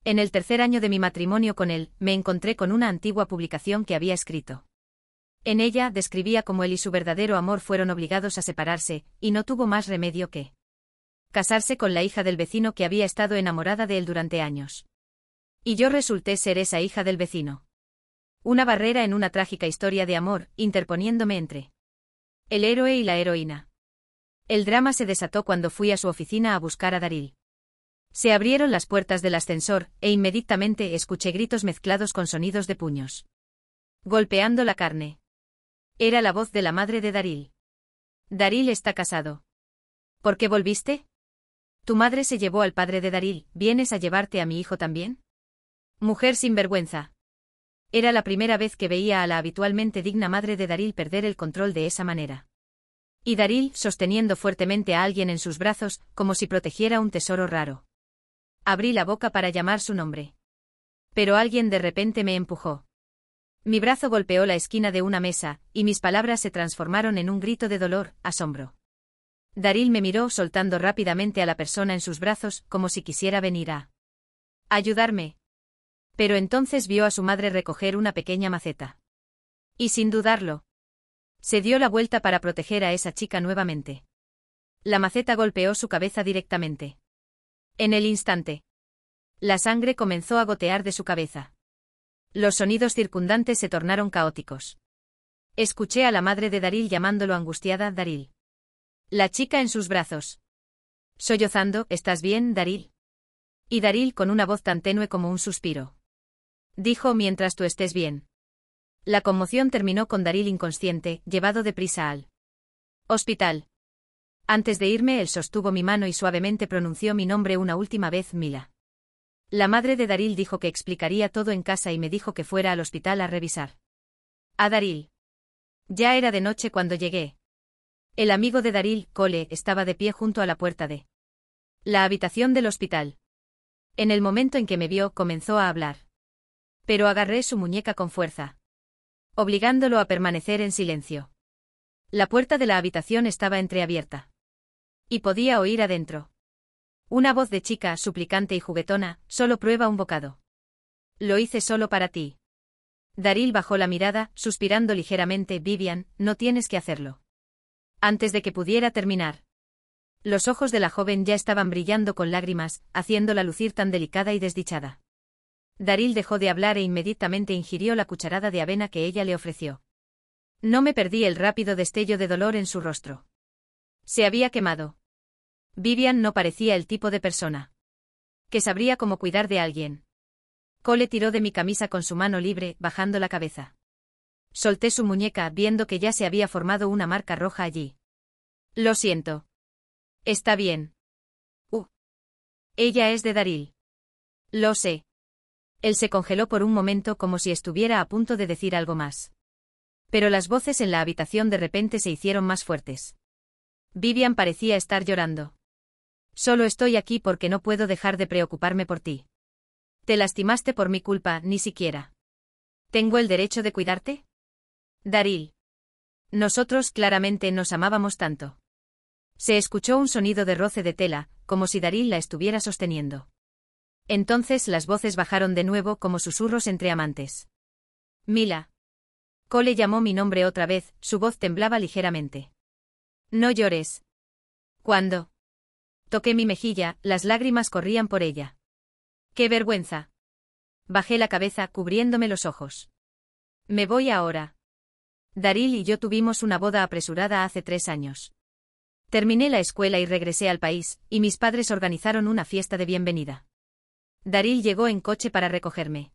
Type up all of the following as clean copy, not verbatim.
En el tercer año de mi matrimonio con él, me encontré con una antigua publicación que había escrito. En ella describía cómo él y su verdadero amor fueron obligados a separarse, y no tuvo más remedio que casarse con la hija del vecino que había estado enamorada de él durante años. Y yo resulté ser esa hija del vecino. Una barrera en una trágica historia de amor, interponiéndome entre el héroe y la heroína. El drama se desató cuando fui a su oficina a buscar a Daryl. Se abrieron las puertas del ascensor, e inmediatamente escuché gritos mezclados con sonidos de puños golpeando la carne. Era la voz de la madre de Daryl. Daryl está casado. ¿Por qué volviste? Tu madre se llevó al padre de Daryl, ¿vienes a llevarte a mi hijo también? Mujer sin vergüenza. Era la primera vez que veía a la habitualmente digna madre de Daryl perder el control de esa manera. Y Daryl, sosteniendo fuertemente a alguien en sus brazos, como si protegiera un tesoro raro. Abrí la boca para llamar su nombre. Pero alguien de repente me empujó. Mi brazo golpeó la esquina de una mesa, y mis palabras se transformaron en un grito de dolor, asombro. Daryl me miró soltando rápidamente a la persona en sus brazos, como si quisiera venir a ayudarme. Pero entonces vio a su madre recoger una pequeña maceta. Y sin dudarlo, se dio la vuelta para proteger a esa chica nuevamente. La maceta golpeó su cabeza directamente. En el instante, la sangre comenzó a gotear de su cabeza. Los sonidos circundantes se tornaron caóticos. Escuché a la madre de Daryl llamándolo angustiada Daryl. La chica en sus brazos. Sollozando, ¿estás bien, Daryl? Y Daryl con una voz tan tenue como un suspiro. Dijo mientras tú estés bien. La conmoción terminó con Daryl inconsciente, llevado deprisa al hospital. Antes de irme él sostuvo mi mano y suavemente pronunció mi nombre una última vez, Mila. La madre de Daryl dijo que explicaría todo en casa y me dijo que fuera al hospital a revisar a Daryl. Ya era de noche cuando llegué. El amigo de Daryl, Cole, estaba de pie junto a la puerta de la habitación del hospital. En el momento en que me vio, comenzó a hablar. Pero agarré su muñeca con fuerza, obligándolo a permanecer en silencio. La puerta de la habitación estaba entreabierta. Y podía oír adentro una voz de chica, suplicante y juguetona, solo prueba un bocado. Lo hice solo para ti. Daryl bajó la mirada, suspirando ligeramente, Vivian, no tienes que hacerlo. Antes de que pudiera terminar. Los ojos de la joven ya estaban brillando con lágrimas, haciéndola lucir tan delicada y desdichada. Daryl dejó de hablar e inmediatamente ingirió la cucharada de avena que ella le ofreció. No me perdí el rápido destello de dolor en su rostro. Se había quemado. Vivian no parecía el tipo de persona que sabría cómo cuidar de alguien. Cole tiró de mi camisa con su mano libre, bajando la cabeza. Solté su muñeca, viendo que ya se había formado una marca roja allí. Lo siento. Está bien. Ella es de Daryl. Lo sé. Él se congeló por un momento como si estuviera a punto de decir algo más. Pero las voces en la habitación de repente se hicieron más fuertes. Vivian parecía estar llorando. Solo estoy aquí porque no puedo dejar de preocuparme por ti. Te lastimaste por mi culpa, ni siquiera. ¿Tengo el derecho de cuidarte? Daryl. Nosotros claramente nos amábamos tanto. Se escuchó un sonido de roce de tela, como si Daryl la estuviera sosteniendo. Entonces las voces bajaron de nuevo como susurros entre amantes. Mila. Cole llamó mi nombre otra vez, su voz temblaba ligeramente. No llores. ¿Cuándo? Toqué mi mejilla, las lágrimas corrían por ella. ¡Qué vergüenza! Bajé la cabeza, cubriéndome los ojos. Me voy ahora. Daryl y yo tuvimos una boda apresurada hace 3 años. Terminé la escuela y regresé al país, y mis padres organizaron una fiesta de bienvenida. Daryl llegó en coche para recogerme.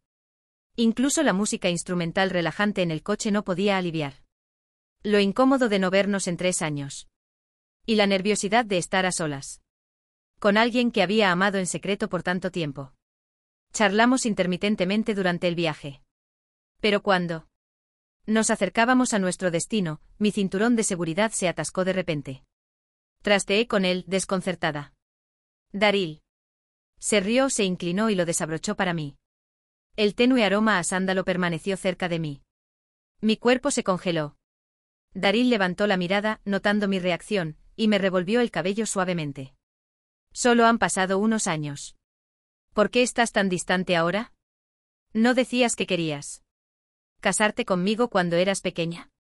Incluso la música instrumental relajante en el coche no podía aliviar lo incómodo de no vernos en 3 años. Y la nerviosidad de estar a solas con alguien que había amado en secreto por tanto tiempo. Charlamos intermitentemente durante el viaje. Pero cuando nos acercábamos a nuestro destino, mi cinturón de seguridad se atascó de repente. Trasteé con él, desconcertada. Daryl. Se rió, se inclinó y lo desabrochó para mí. El tenue aroma a sándalo permaneció cerca de mí. Mi cuerpo se congeló. Daryl levantó la mirada, notando mi reacción, y me revolvió el cabello suavemente. Solo han pasado unos años. ¿Por qué estás tan distante ahora? ¿No decías que querías casarte conmigo cuando eras pequeña?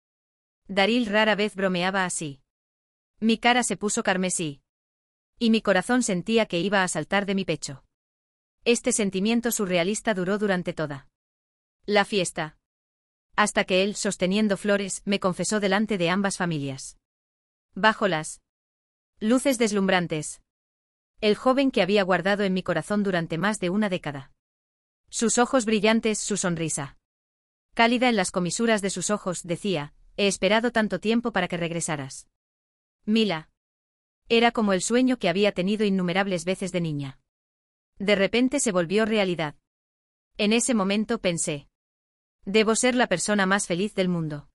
Daryl rara vez bromeaba así. Mi cara se puso carmesí. Y mi corazón sentía que iba a saltar de mi pecho. Este sentimiento surrealista duró durante toda la fiesta. Hasta que él, sosteniendo flores, me confesó delante de ambas familias. Bajo las luces deslumbrantes. El joven que había guardado en mi corazón durante más de una década. Sus ojos brillantes, su sonrisa cálida en las comisuras de sus ojos, decía, he esperado tanto tiempo para que regresaras. Mila. Era como el sueño que había tenido innumerables veces de niña. De repente se volvió realidad. En ese momento pensé. Debo ser la persona más feliz del mundo.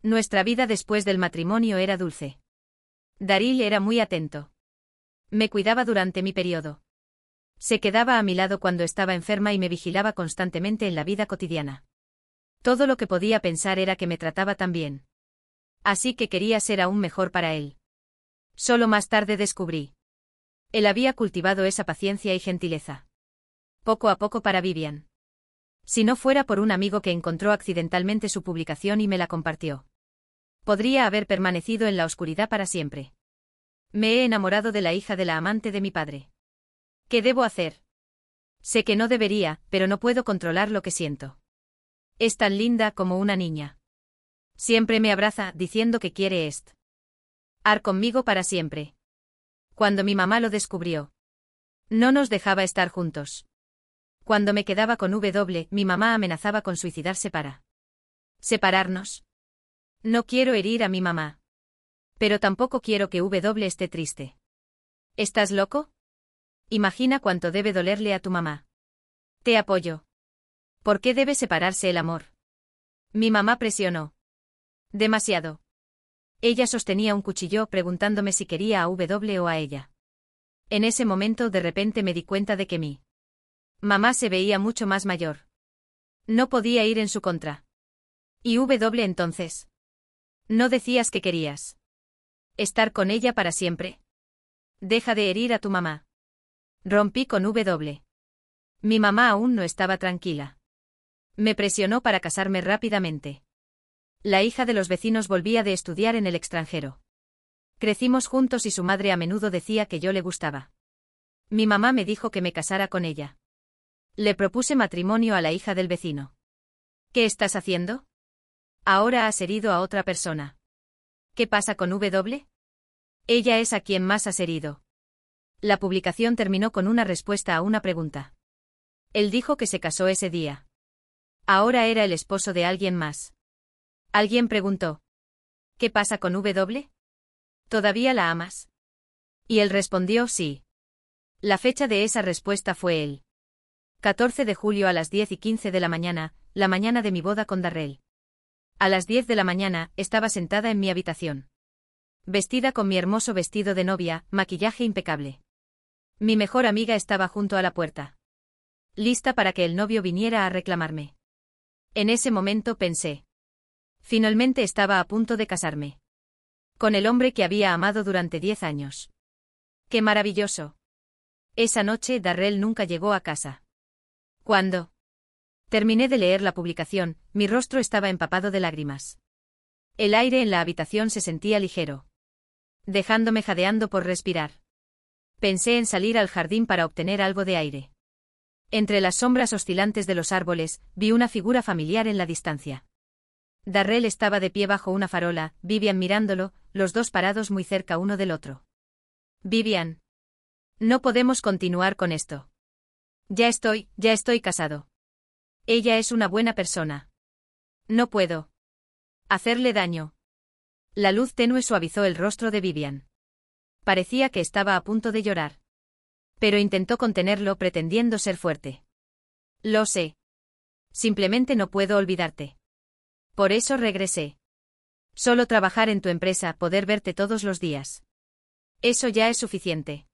Nuestra vida después del matrimonio era dulce. Daryl era muy atento. Me cuidaba durante mi periodo. Se quedaba a mi lado cuando estaba enferma y me vigilaba constantemente en la vida cotidiana. Todo lo que podía pensar era que me trataba tan bien. Así que quería ser aún mejor para él. Solo más tarde descubrí. Él había cultivado esa paciencia y gentileza. Poco a poco para Vivian. Si no fuera por un amigo que encontró accidentalmente su publicación y me la compartió. Podría haber permanecido en la oscuridad para siempre. Me he enamorado de la hija de la amante de mi padre. ¿Qué debo hacer? Sé que no debería, pero no puedo controlar lo que siento. Es tan linda como una niña. Siempre me abraza, diciendo que quiere estar conmigo para siempre. Cuando mi mamá lo descubrió, no nos dejaba estar juntos. Cuando me quedaba con W, mi mamá amenazaba con suicidarse para separarnos. No quiero herir a mi mamá. Pero tampoco quiero que W esté triste. ¿Estás loco? Imagina cuánto debe dolerle a tu mamá. Te apoyo. ¿Por qué debe separarse el amor? Mi mamá presionó. Demasiado. Ella sostenía un cuchillo preguntándome si quería a W o a ella. En ese momento de repente me di cuenta de que mi mamá se veía mucho más mayor. No podía ir en su contra. ¿Y W entonces? ¿No decías que querías estar con ella para siempre? Deja de herir a tu mamá. Rompí con W. Mi mamá aún no estaba tranquila. Me presionó para casarme rápidamente. La hija de los vecinos volvía de estudiar en el extranjero. Crecimos juntos y su madre a menudo decía que yo le gustaba. Mi mamá me dijo que me casara con ella. Le propuse matrimonio a la hija del vecino. ¿Qué estás haciendo? Ahora has herido a otra persona. ¿Qué pasa con W? Ella es a quien más has herido. La publicación terminó con una respuesta a una pregunta. Él dijo que se casó ese día. Ahora era el esposo de alguien más. Alguien preguntó. ¿Qué pasa con W? ¿Todavía la amas? Y él respondió sí. La fecha de esa respuesta fue el 14 de julio a las 10:15 de la mañana de mi boda con Darrell. A las 10 de la mañana, estaba sentada en mi habitación. Vestida con mi hermoso vestido de novia, maquillaje impecable. Mi mejor amiga estaba junto a la puerta. Lista para que el novio viniera a reclamarme. En ese momento pensé. Finalmente estaba a punto de casarme. Con el hombre que había amado durante 10 años. ¡Qué maravilloso! Esa noche Darrell nunca llegó a casa. Cuando terminé de leer la publicación, mi rostro estaba empapado de lágrimas. El aire en la habitación se sentía ligero, dejándome jadeando por respirar. Pensé en salir al jardín para obtener algo de aire. Entre las sombras oscilantes de los árboles, vi una figura familiar en la distancia. Darrell estaba de pie bajo una farola, Vivian mirándolo, los dos parados muy cerca uno del otro. Vivian. No podemos continuar con esto. Ya estoy casado. Ella es una buena persona. No puedo hacerle daño. La luz tenue suavizó el rostro de Vivian. Parecía que estaba a punto de llorar. Pero intentó contenerlo pretendiendo ser fuerte. Lo sé. Simplemente no puedo olvidarte. Por eso regresé. Solo trabajar en tu empresa, poder verte todos los días. Eso ya es suficiente.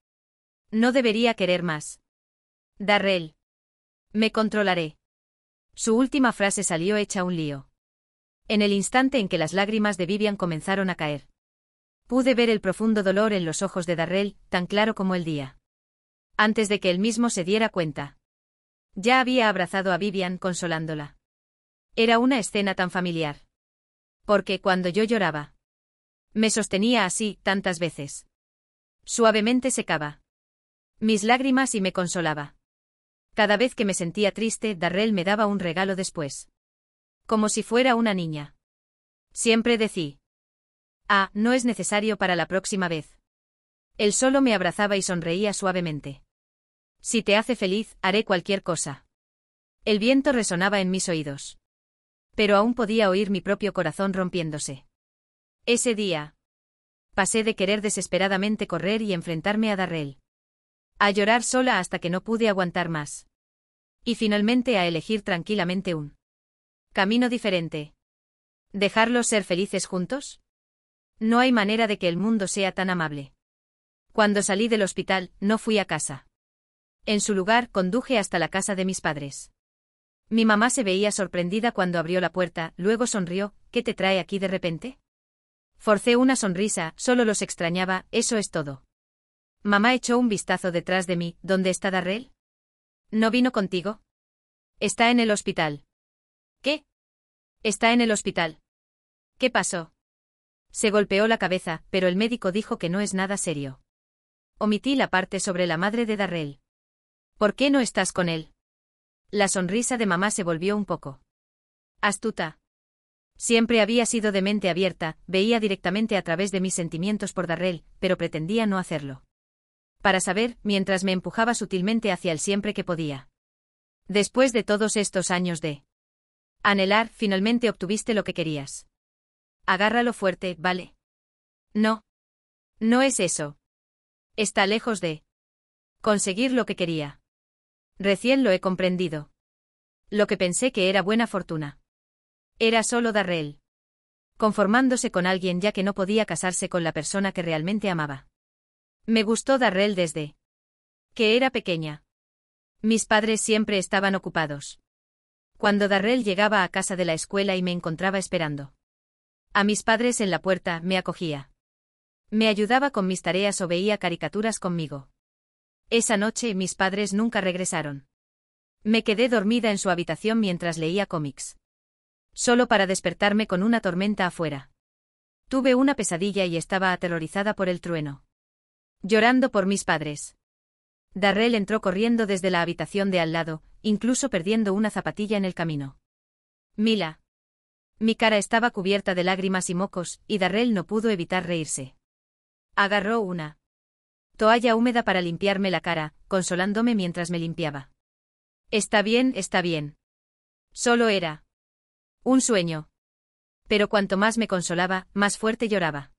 No debería querer más. Darrell. Me controlaré. Su última frase salió hecha un lío. En el instante en que las lágrimas de Vivian comenzaron a caer, pude ver el profundo dolor en los ojos de Darrell, tan claro como el día. antes de que él mismo se diera cuenta. Ya había abrazado a Vivian consolándola. Era una escena tan familiar. Porque cuando yo lloraba, me sostenía así tantas veces. Suavemente secaba mis lágrimas y me consolaba. Cada vez que me sentía triste, Darrell me daba un regalo después. Como si fuera una niña. Siempre decía: ah, no es necesario para la próxima vez. Él solo me abrazaba y sonreía suavemente. Si te hace feliz, haré cualquier cosa. El viento resonaba en mis oídos. Pero aún podía oír mi propio corazón rompiéndose. Ese día, pasé de querer desesperadamente correr y enfrentarme a Darrell, a llorar sola hasta que no pude aguantar más. Y finalmente a elegir tranquilamente un camino diferente. ¿Dejarlos ser felices juntos? No hay manera de que el mundo sea tan amable. Cuando salí del hospital, no fui a casa. En su lugar, conduje hasta la casa de mis padres. Mi mamá se veía sorprendida cuando abrió la puerta, luego sonrió. ¿Qué te trae aquí de repente? Forcé una sonrisa, solo los extrañaba, eso es todo. Mamá echó un vistazo detrás de mí. ¿Dónde está Darrell? ¿No vino contigo? Está en el hospital. ¿Qué? Está en el hospital. ¿Qué pasó? Se golpeó la cabeza, pero el médico dijo que no es nada serio. Omití la parte sobre la madre de Darrell. ¿Por qué no estás con él? La sonrisa de mamá se volvió un poco astuta. Siempre había sido de mente abierta, veía directamente a través de mis sentimientos por Darrell, pero pretendía no hacerlo. Para saber, mientras me empujaba sutilmente hacia él siempre que podía. Después de todos estos años de anhelar, finalmente obtuviste lo que querías. Agárralo fuerte, ¿vale? No. No es eso. Está lejos de conseguir lo que quería. Recién lo he comprendido. Lo que pensé que era buena fortuna. Era solo Darrell, conformándose con alguien ya que no podía casarse con la persona que realmente amaba. Me gustó Darrell desde que era pequeña. Mis padres siempre estaban ocupados. Cuando Darrell llegaba a casa de la escuela y me encontraba esperando a mis padres en la puerta, me acogía. Me ayudaba con mis tareas o veía caricaturas conmigo. Esa noche mis padres nunca regresaron. Me quedé dormida en su habitación mientras leía cómics. Solo para despertarme con una tormenta afuera. Tuve una pesadilla y estaba aterrorizada por el trueno. Llorando por mis padres. Darrell entró corriendo desde la habitación de al lado, incluso perdiendo una zapatilla en el camino. Mila. Mi cara estaba cubierta de lágrimas y mocos, y Darrell no pudo evitar reírse. Agarró una toalla húmeda para limpiarme la cara, consolándome mientras me limpiaba. Está bien, está bien. Solo era un sueño. Pero cuanto más me consolaba, más fuerte lloraba.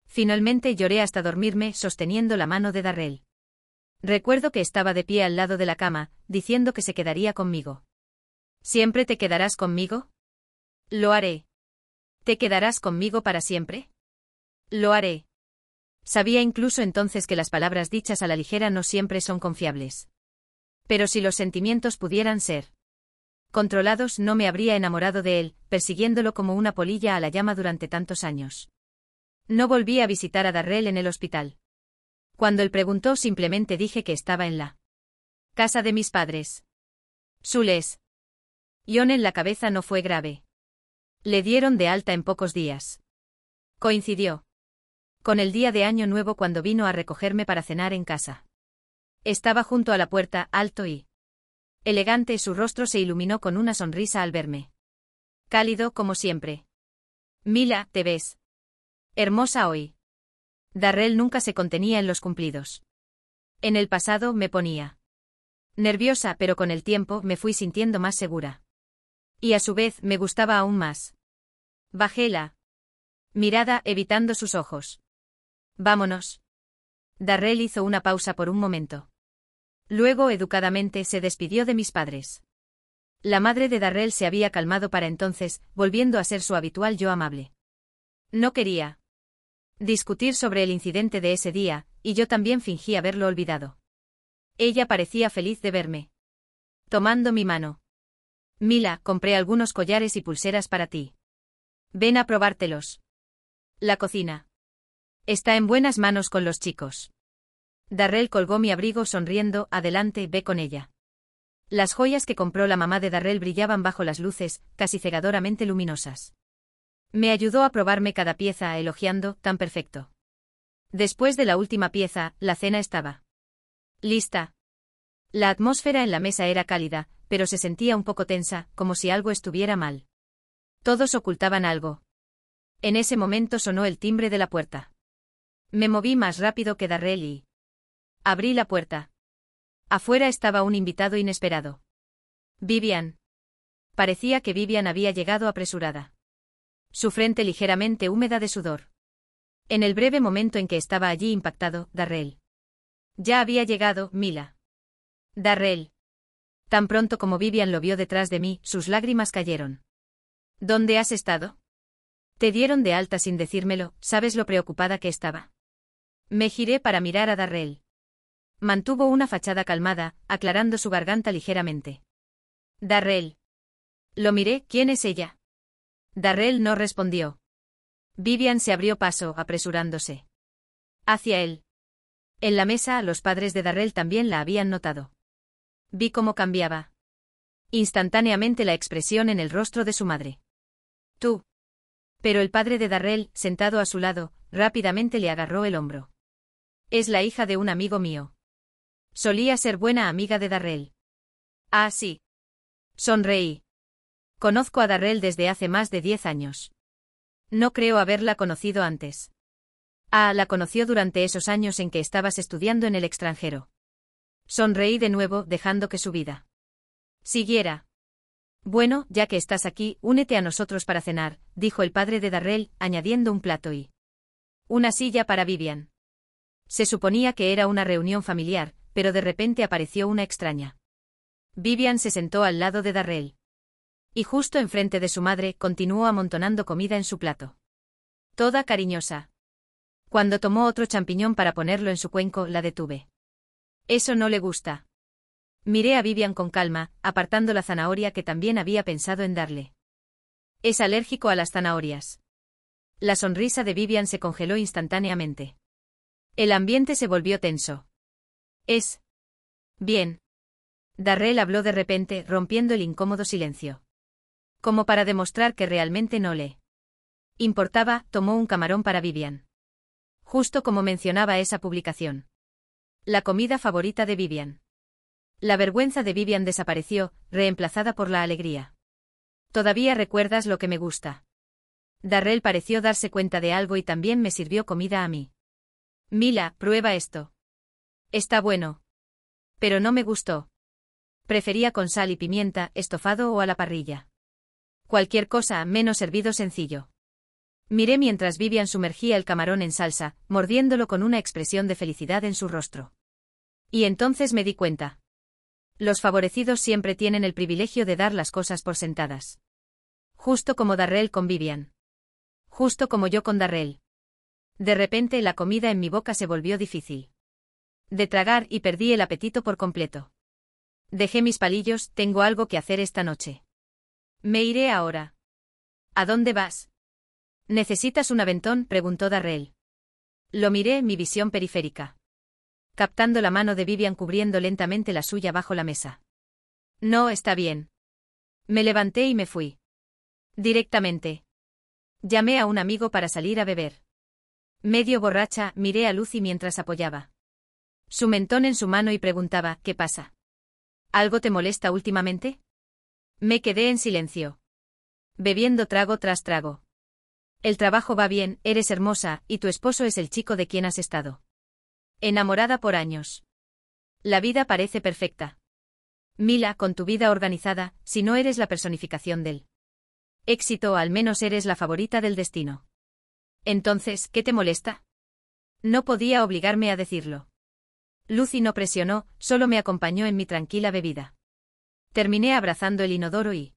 Finalmente lloré hasta dormirme, sosteniendo la mano de Darrell. Recuerdo que estaba de pie al lado de la cama, diciendo que se quedaría conmigo. ¿Siempre te quedarás conmigo? Lo haré. ¿Te quedarás conmigo para siempre? Lo haré. Sabía incluso entonces que las palabras dichas a la ligera no siempre son confiables. Pero si los sentimientos pudieran ser controlados, no me habría enamorado de él, persiguiéndolo como una polilla a la llama durante tantos años. No volví a visitar a Darrell en el hospital. Cuando él preguntó, simplemente dije que estaba en la casa de mis padres. Su lesión en la cabeza no fue grave. Le dieron de alta en pocos días. Coincidió con el día de Año Nuevo cuando vino a recogerme para cenar en casa. Estaba junto a la puerta, alto y elegante, su rostro se iluminó con una sonrisa al verme. Cálido como siempre. Mila, te ves hermosa hoy. Darrell nunca se contenía en los cumplidos. En el pasado me ponía nerviosa, pero con el tiempo me fui sintiendo más segura. Y a su vez me gustaba aún más. Bajé la mirada, evitando sus ojos. Vámonos. Darrell hizo una pausa por un momento. Luego educadamente se despidió de mis padres. La madre de Darrell se había calmado para entonces, volviendo a ser su habitual yo amable. No quería discutir sobre el incidente de ese día, y yo también fingí haberlo olvidado. Ella parecía feliz de verme. Tomando mi mano. Mila, compré algunos collares y pulseras para ti. Ven a probártelos. La cocina está en buenas manos con los chicos. Darrell colgó mi abrigo sonriendo. Adelante, ve con ella. Las joyas que compró la mamá de Darrell brillaban bajo las luces, casi cegadoramente luminosas. Me ayudó a probarme cada pieza, elogiando, tan perfecto. Después de la última pieza, la cena estaba lista. La atmósfera en la mesa era cálida, pero se sentía un poco tensa, como si algo estuviera mal. Todos ocultaban algo. En ese momento sonó el timbre de la puerta. Me moví más rápido que Darrell y abrí la puerta. Afuera estaba un invitado inesperado. Vivian. Parecía que Vivian había llegado apresurada. Su frente ligeramente húmeda de sudor. En el breve momento en que estaba allí impactado, Darrell. Ya había llegado, Mila. Darrell. Tan pronto como Vivian lo vio detrás de mí, sus lágrimas cayeron. ¿Dónde has estado? Te dieron de alta sin decírmelo, ¿sabes lo preocupada que estaba? Me giré para mirar a Darrell. Mantuvo una fachada calmada, aclarando su garganta ligeramente. Darrell. Lo miré, ¿quién es ella? Darrell no respondió. Vivian se abrió paso, apresurándose hacia él. En la mesa, los padres de Darrell también la habían notado. Vi cómo cambiaba instantáneamente la expresión en el rostro de su madre. Tú. Pero el padre de Darrell, sentado a su lado, rápidamente le agarró el hombro. Es la hija de un amigo mío. Solía ser buena amiga de Darrell. Ah, sí. Sonreí. Conozco a Darrell desde hace más de 10 años. No creo haberla conocido antes. Ah, la conoció durante esos años en que estabas estudiando en el extranjero. Sonreí de nuevo, dejando que su vida siguiera. Bueno, ya que estás aquí, únete a nosotros para cenar, dijo el padre de Darrell, añadiendo un plato y una silla para Vivian. Se suponía que era una reunión familiar, pero de repente apareció una extraña. Vivian se sentó al lado de Darrell. Y justo enfrente de su madre, continuó amontonando comida en su plato. Toda cariñosa. Cuando tomó otro champiñón para ponerlo en su cuenco, la detuve. Eso no le gusta. Miré a Vivian con calma, apartando la zanahoria que también había pensado en darle. Es alérgico a las zanahorias. La sonrisa de Vivian se congeló instantáneamente. El ambiente se volvió tenso. Es bien. Darrell habló de repente, rompiendo el incómodo silencio. Como para demostrar que realmente no le importaba, tomó un camarón para Vivian. Justo como mencionaba esa publicación. La comida favorita de Vivian. La vergüenza de Vivian desapareció, reemplazada por la alegría. ¿Todavía recuerdas lo que me gusta? Darrell pareció darse cuenta de algo y también me sirvió comida a mí. Mila, prueba esto. Está bueno. Pero no me gustó. Prefería con sal y pimienta, estofado o a la parrilla. Cualquier cosa menos hervido sencillo. Miré mientras Vivian sumergía el camarón en salsa, mordiéndolo con una expresión de felicidad en su rostro. Y entonces me di cuenta. Los favorecidos siempre tienen el privilegio de dar las cosas por sentadas. Justo como Darrell con Vivian. Justo como yo con Darrell. De repente la comida en mi boca se volvió difícil de tragar y perdí el apetito por completo. Dejé mis palillos, tengo algo que hacer esta noche. Me iré ahora. ¿A dónde vas? ¿Necesitas un aventón?, preguntó Darrell. Lo miré, mi visión periférica. Captando la mano de Vivian cubriendo lentamente la suya bajo la mesa. No, está bien. Me levanté y me fui. Directamente. Llamé a un amigo para salir a beber. Medio borracha, miré a Lucy mientras apoyaba su mentón en su mano y preguntaba, ¿qué pasa? ¿Algo te molesta últimamente? Me quedé en silencio. Bebiendo trago tras trago. El trabajo va bien, eres hermosa, y tu esposo es el chico de quien has estado enamorada por años. La vida parece perfecta. Mila, con tu vida organizada, si no eres la personificación del éxito, al menos eres la favorita del destino. Entonces, ¿qué te molesta? No podía obligarme a decirlo. Lucy no presionó, solo me acompañó en mi tranquila bebida. Terminé abrazando el inodoro y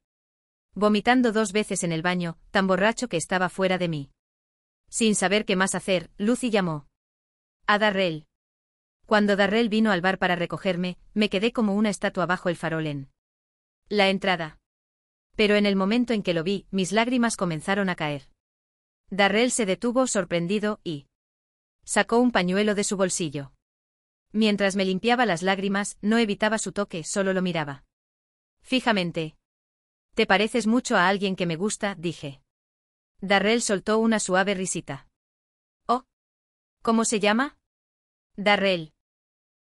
vomitando 2 veces en el baño, tan borracho que estaba fuera de mí. Sin saber qué más hacer, Lucy llamó a Darrell. Cuando Darrell vino al bar para recogerme, me quedé como una estatua bajo el farol en la entrada. Pero en el momento en que lo vi, mis lágrimas comenzaron a caer. Darrell se detuvo sorprendido y sacó un pañuelo de su bolsillo. Mientras me limpiaba las lágrimas, no evitaba su toque, solo lo miraba fijamente. «Te pareces mucho a alguien que me gusta», dije. Darrell soltó una suave risita. «Oh. ¿Cómo se llama?» «Darrell».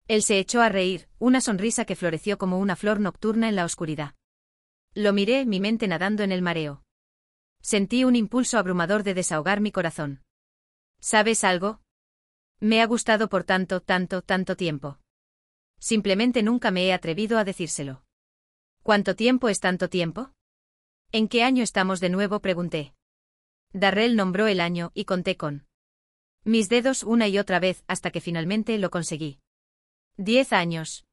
Él se echó a reír, una sonrisa que floreció como una flor nocturna en la oscuridad. Lo miré, mi mente nadando en el mareo. Sentí un impulso abrumador de desahogar mi corazón. «¿Sabes algo? Me ha gustado por tanto tiempo. Simplemente nunca me he atrevido a decírselo». «¿Cuánto tiempo es tanto tiempo?» «¿En qué año estamos de nuevo?», pregunté. Darrell nombró el año, y conté con mis dedos una y otra vez, hasta que finalmente lo conseguí. 10 años.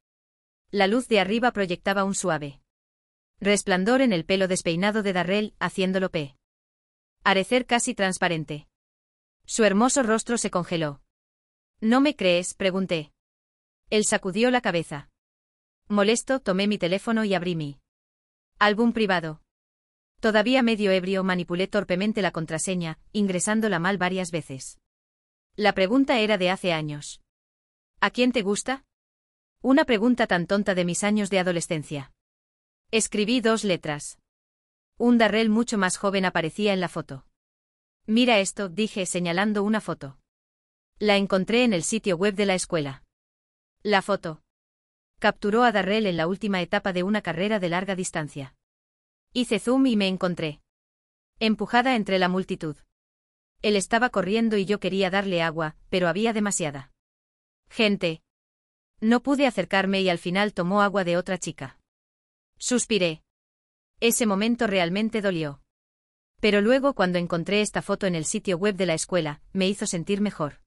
La luz de arriba proyectaba un suave resplandor en el pelo despeinado de Darrell, haciéndolo parecer casi transparente. Su hermoso rostro se congeló. «¿No me crees?», pregunté. Él sacudió la cabeza. Molesto, tomé mi teléfono y abrí mi álbum privado. Todavía medio ebrio, manipulé torpemente la contraseña, ingresándola mal varias veces. La pregunta era de hace años. «¿A quién te gusta?». Una pregunta tan tonta de mis años de adolescencia. Escribí 2 letras. Un Darrell mucho más joven aparecía en la foto. «Mira esto», dije, señalando una foto. La encontré en el sitio web de la escuela. La foto capturó a Darrell en la última etapa de una carrera de larga distancia. Hice zoom y me encontré empujada entre la multitud. Él estaba corriendo y yo quería darle agua, pero había demasiada gente. No pude acercarme y al final tomó agua de otra chica. Suspiré. Ese momento realmente dolió. Pero luego, cuando encontré esta foto en el sitio web de la escuela, me hizo sentir mejor.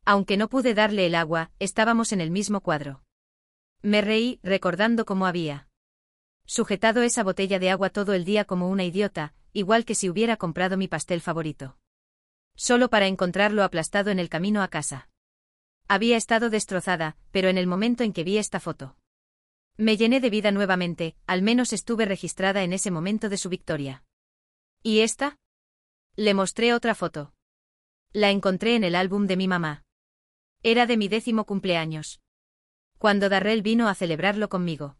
Aunque no pude darle el agua, estábamos en el mismo cuadro. Me reí, recordando cómo había sujetado esa botella de agua todo el día como una idiota, igual que si hubiera comprado mi pastel favorito. Solo para encontrarlo aplastado en el camino a casa. Había estado destrozada, pero en el momento en que vi esta foto, me llené de vida nuevamente, al menos estuve registrada en ese momento de su victoria. ¿Y esta? Le mostré otra foto. La encontré en el álbum de mi mamá. Era de mi 10º cumpleaños. Cuando Darrell vino a celebrarlo conmigo.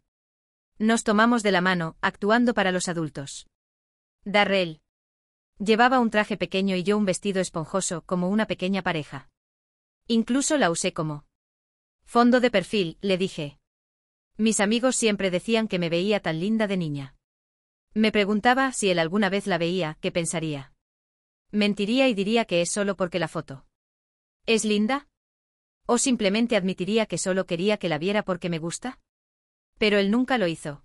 Nos tomamos de la mano, actuando para los adultos. Darrell llevaba un traje pequeño y yo un vestido esponjoso, como una pequeña pareja. Incluso la usé como fondo de perfil, le dije. Mis amigos siempre decían que me veía tan linda de niña. Me preguntaba si él alguna vez la veía, ¿qué pensaría? Mentiría y diría que es solo porque la foto ¿es linda? ¿O simplemente admitiría que solo quería que la viera porque me gusta? Pero él nunca lo hizo.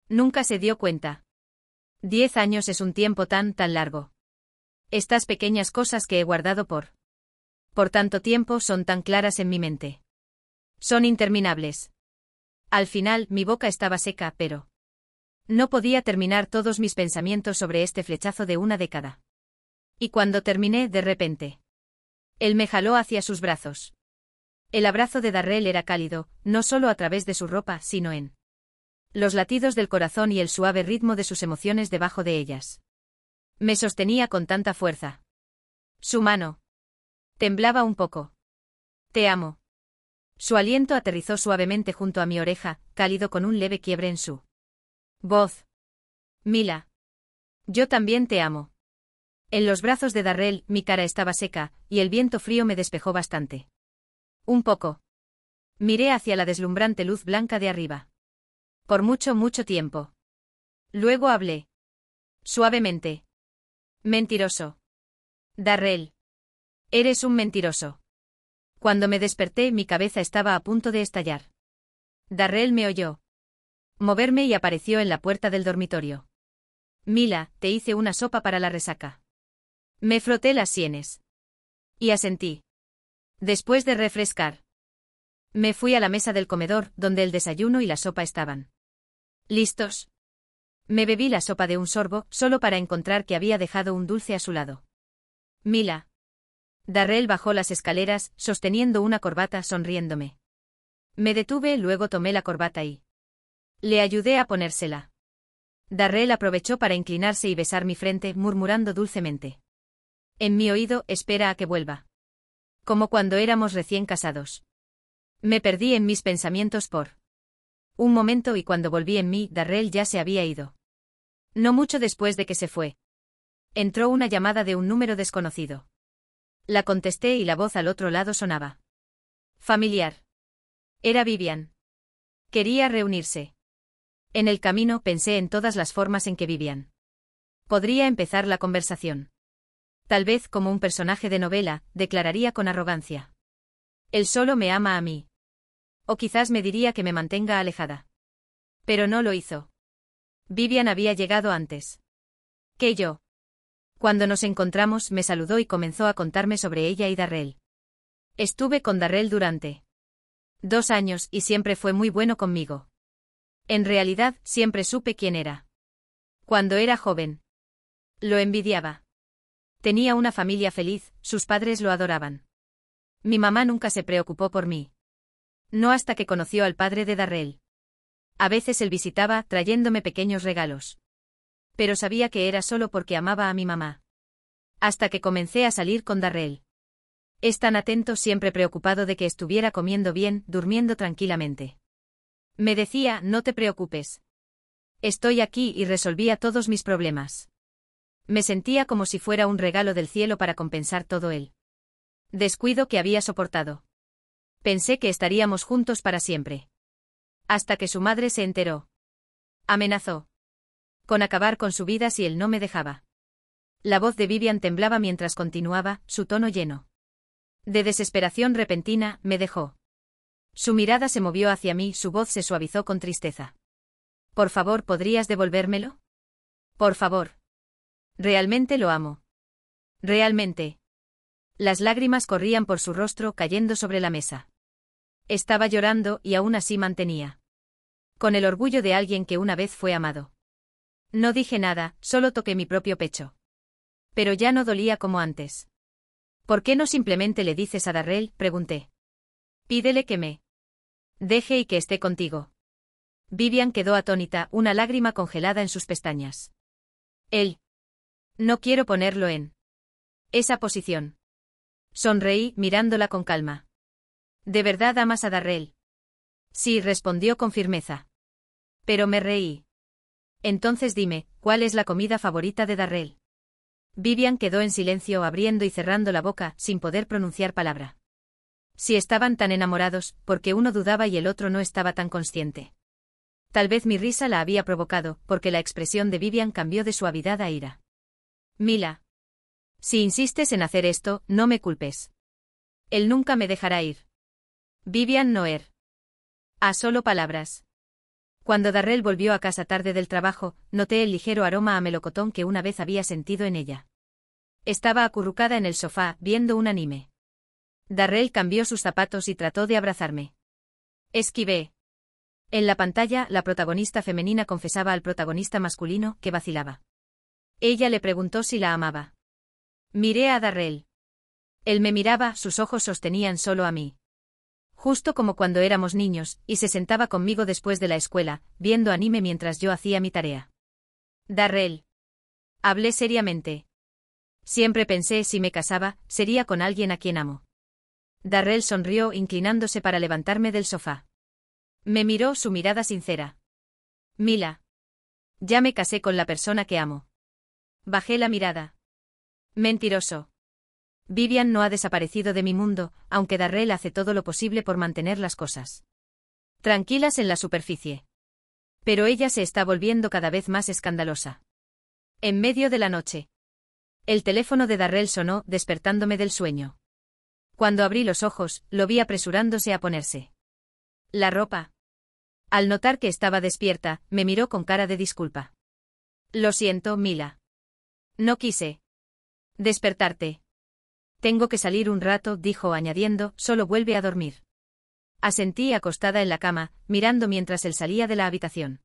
Nunca se dio cuenta. 10 años es un tiempo tan largo. Estas pequeñas cosas que he guardado por tanto tiempo son tan claras en mi mente. Son interminables. Al final, mi boca estaba seca, pero no podía terminar todos mis pensamientos sobre este flechazo de una década. Y cuando terminé, de repente, él me jaló hacia sus brazos. El abrazo de Darrell era cálido, no solo a través de su ropa, sino en los latidos del corazón y el suave ritmo de sus emociones debajo de ellas. Me sostenía con tanta fuerza. Su mano temblaba un poco. «Te amo». Su aliento aterrizó suavemente junto a mi oreja, cálido con un leve quiebre en su voz. «Mila. Yo también te amo». En los brazos de Darrell, mi cara estaba seca, y el viento frío me despejó bastante. Un poco. Miré hacia la deslumbrante luz blanca de arriba. Por mucho tiempo. Luego hablé. Suavemente. «Mentiroso. Darrell. Eres un mentiroso». Cuando me desperté, mi cabeza estaba a punto de estallar. Darrell me oyó moverme y apareció en la puerta del dormitorio. «Mila, te hice una sopa para la resaca». Me froté las sienes. Y asentí. Después de refrescar, me fui a la mesa del comedor, donde el desayuno y la sopa estaban listos. Me bebí la sopa de un sorbo, solo para encontrar que había dejado un dulce a su lado. «Mila». Darrell bajó las escaleras, sosteniendo una corbata, sonriéndome. Me detuve, luego tomé la corbata y le ayudé a ponérsela. Darrell aprovechó para inclinarse y besar mi frente, murmurando dulcemente en mi oído: «Espera a que vuelva». Como cuando éramos recién casados. Me perdí en mis pensamientos por un momento y cuando volví en mí, Darrell ya se había ido. No mucho después de que se fue. Entró una llamada de un número desconocido. La contesté y la voz al otro lado sonaba familiar. Era Vivian. Quería reunirse. En el camino pensé en todas las formas en que Vivian podría empezar la conversación. Tal vez como un personaje de novela, declararía con arrogancia: él solo me ama a mí. O quizás me diría que me mantenga alejada. Pero no lo hizo. Vivian había llegado antes que yo. Cuando nos encontramos me saludó y comenzó a contarme sobre ella y Darrell. Estuve con Darrell durante 2 años y siempre fue muy bueno conmigo. En realidad, siempre supe quién era. Cuando era joven. Lo envidiaba. Tenía una familia feliz, sus padres lo adoraban. Mi mamá nunca se preocupó por mí. No hasta que conoció al padre de Darrell. A veces él visitaba, trayéndome pequeños regalos. Pero sabía que era solo porque amaba a mi mamá. Hasta que comencé a salir con Darrell. Es tan atento, siempre preocupado de que estuviera comiendo bien, durmiendo tranquilamente. Me decía: no te preocupes. Estoy aquí, y resolvía todos mis problemas. Me sentía como si fuera un regalo del cielo para compensar todo el descuido que había soportado. Pensé que estaríamos juntos para siempre. Hasta que su madre se enteró. Amenazó con acabar con su vida si él no me dejaba. La voz de Vivian temblaba mientras continuaba, su tono lleno de desesperación repentina. Me dejó. Su mirada se movió hacia mí, su voz se suavizó con tristeza. Por favor, ¿podrías devolvérmelo? Por favor. Realmente lo amo. Realmente. Las lágrimas corrían por su rostro, cayendo sobre la mesa. Estaba llorando y aún así mantenía con el orgullo de alguien que una vez fue amado. No dije nada, solo toqué mi propio pecho. Pero ya no dolía como antes. ¿Por qué no simplemente le dices a Darrell?, pregunté. Pídele que me deje y que esté contigo. Vivian quedó atónita, una lágrima congelada en sus pestañas. Él. No quiero ponerlo en esa posición. Sonreí, mirándola con calma. ¿De verdad amas a Darrell? Sí, respondió con firmeza. Pero me reí. Entonces dime, ¿cuál es la comida favorita de Darrell? Vivian quedó en silencio, abriendo y cerrando la boca, sin poder pronunciar palabra. Si estaban tan enamorados, porque uno dudaba y el otro no estaba tan consciente. Tal vez mi risa la había provocado, porque la expresión de Vivian cambió de suavidad a ira. Mila. Si insistes en hacer esto, no me culpes. Él nunca me dejará ir. Vivian Noer. A solo palabras. Cuando Darrell volvió a casa tarde del trabajo, noté el ligero aroma a melocotón que una vez había sentido en ella. Estaba acurrucada en el sofá, viendo un anime. Darrell cambió sus zapatos y trató de abrazarme. Esquivé. En la pantalla, la protagonista femenina confesaba al protagonista masculino, que vacilaba. Ella le preguntó si la amaba. Miré a Darrell. Él me miraba, sus ojos sostenían solo a mí. Justo como cuando éramos niños, y se sentaba conmigo después de la escuela, viendo anime mientras yo hacía mi tarea. Darrell. Hablé seriamente. Siempre pensé, si me casaba, sería con alguien a quien amo. Darrell sonrió, inclinándose para levantarme del sofá. Me miró, su mirada sincera. Mila. Ya me casé con la persona que amo. Bajé la mirada. Mentiroso. Vivian no ha desaparecido de mi mundo, aunque Darrell hace todo lo posible por mantener las cosas tranquilas en la superficie. Pero ella se está volviendo cada vez más escandalosa. En medio de la noche. El teléfono de Darrell sonó, despertándome del sueño. Cuando abrí los ojos, lo vi apresurándose a ponerse la ropa. Al notar que estaba despierta, me miró con cara de disculpa. Lo siento, Mila. No quise despertarte. Tengo que salir un rato, dijo, añadiendo, solo vuelve a dormir. Asentí acostada en la cama, mirando mientras él salía de la habitación.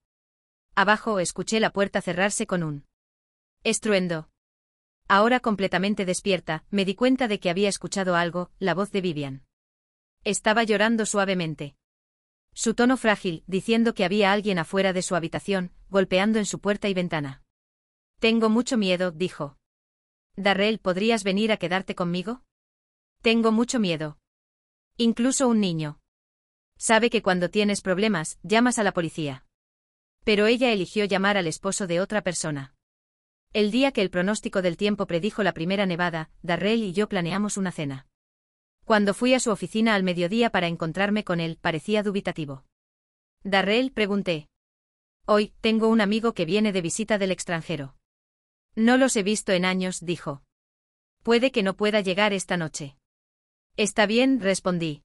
Abajo escuché la puerta cerrarse con un estruendo. Ahora completamente despierta, me di cuenta de que había escuchado algo, la voz de Vivian. Estaba llorando suavemente. Su tono frágil, diciendo que había alguien afuera de su habitación, golpeando en su puerta y ventana. Tengo mucho miedo, dijo. Darrell, ¿podrías venir a quedarte conmigo? Tengo mucho miedo. Incluso un niño Sabe que cuando tienes problemas, llamas a la policía. Pero ella eligió llamar al esposo de otra persona. El día que el pronóstico del tiempo predijo la primera nevada, Darrell y yo planeamos una cena. Cuando fui a su oficina al mediodía para encontrarme con él, parecía dubitativo. Darrell, pregunté. Hoy, tengo un amigo que viene de visita del extranjero. No los he visto en años, dijo. Puede que no pueda llegar esta noche. Está bien, respondí.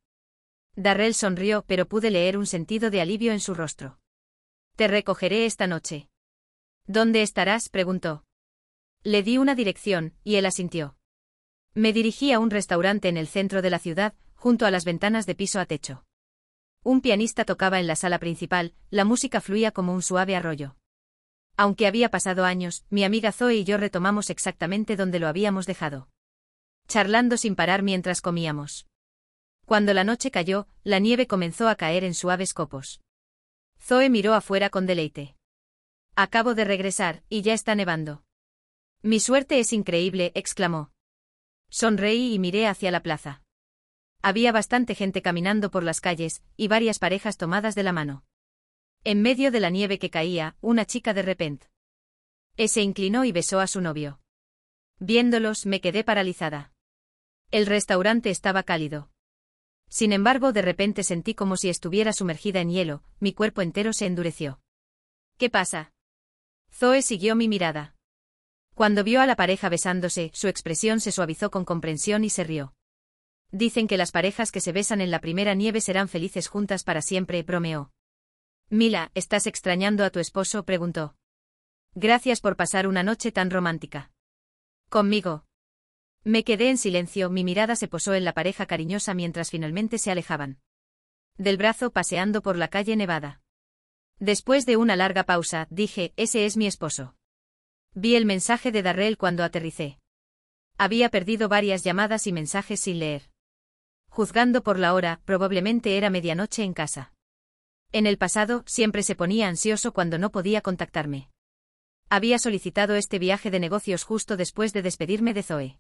Darrell sonrió, pero pude leer un sentido de alivio en su rostro. Te recogeré esta noche. ¿Dónde estarás?, preguntó. Le di una dirección, y él asintió. Me dirigí a un restaurante en el centro de la ciudad, junto a las ventanas de piso a techo. Un pianista tocaba en la sala principal, la música fluía como un suave arroyo. Aunque había pasado años, mi amiga Zoe y yo retomamos exactamente donde lo habíamos dejado. Charlando sin parar mientras comíamos. Cuando la noche cayó, la nieve comenzó a caer en suaves copos. Zoe miró afuera con deleite. Acabo de regresar, y ya está nevando. Mi suerte es increíble, exclamó. Sonreí y miré hacia la plaza. Había bastante gente caminando por las calles, y varias parejas tomadas de la mano. En medio de la nieve que caía, una chica de repente se inclinó y besó a su novio. Viéndolos, me quedé paralizada. El restaurante estaba cálido. Sin embargo, de repente sentí como si estuviera sumergida en hielo, mi cuerpo entero se endureció. ¿Qué pasa? Zoe siguió mi mirada. Cuando vio a la pareja besándose, su expresión se suavizó con comprensión y se rió. Dicen que las parejas que se besan en la primera nieve serán felices juntas para siempre, bromeó. Mila, ¿estás extrañando a tu esposo?, preguntó. Gracias por pasar una noche tan romántica. ¿Conmigo? Me quedé en silencio, mi mirada se posó en la pareja cariñosa mientras finalmente se alejaban. Del brazo paseando por la calle nevada. Después de una larga pausa, dije, ese es mi esposo. Vi el mensaje de Darrell cuando aterricé. Había perdido varias llamadas y mensajes sin leer. Juzgando por la hora, probablemente era medianoche en casa. En el pasado, siempre se ponía ansioso cuando no podía contactarme. Había solicitado este viaje de negocios justo después de despedirme de Zoe.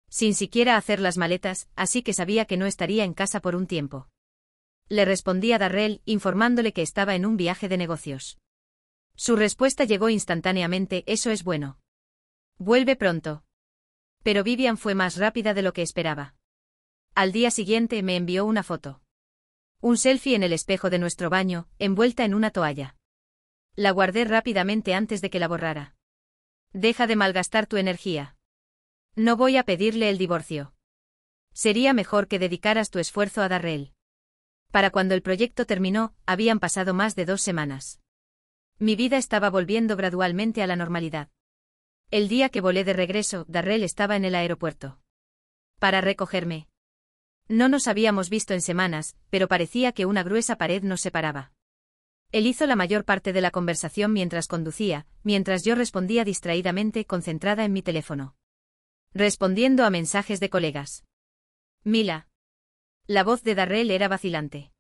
Sin siquiera hacer las maletas, así que sabía que no estaría en casa por un tiempo. Le respondí a Darrell, informándole que estaba en un viaje de negocios. Su respuesta llegó instantáneamente, eso es bueno. Vuelve pronto. Pero Vivian fue más rápida de lo que esperaba. Al día siguiente me envió una foto. Un selfie en el espejo de nuestro baño, envuelta en una toalla. La guardé rápidamente antes de que la borrara. Deja de malgastar tu energía. No voy a pedirle el divorcio. Sería mejor que dedicaras tu esfuerzo a Darrell. Para cuando el proyecto terminó, habían pasado más de 2 semanas. Mi vida estaba volviendo gradualmente a la normalidad. El día que volé de regreso, Darrell estaba en el aeropuerto. Para recogerme. No nos habíamos visto en semanas, pero parecía que una gruesa pared nos separaba. Él hizo la mayor parte de la conversación mientras conducía, mientras yo respondía distraídamente, concentrada en mi teléfono. Respondiendo a mensajes de colegas. Mila. La voz de Darrell era vacilante.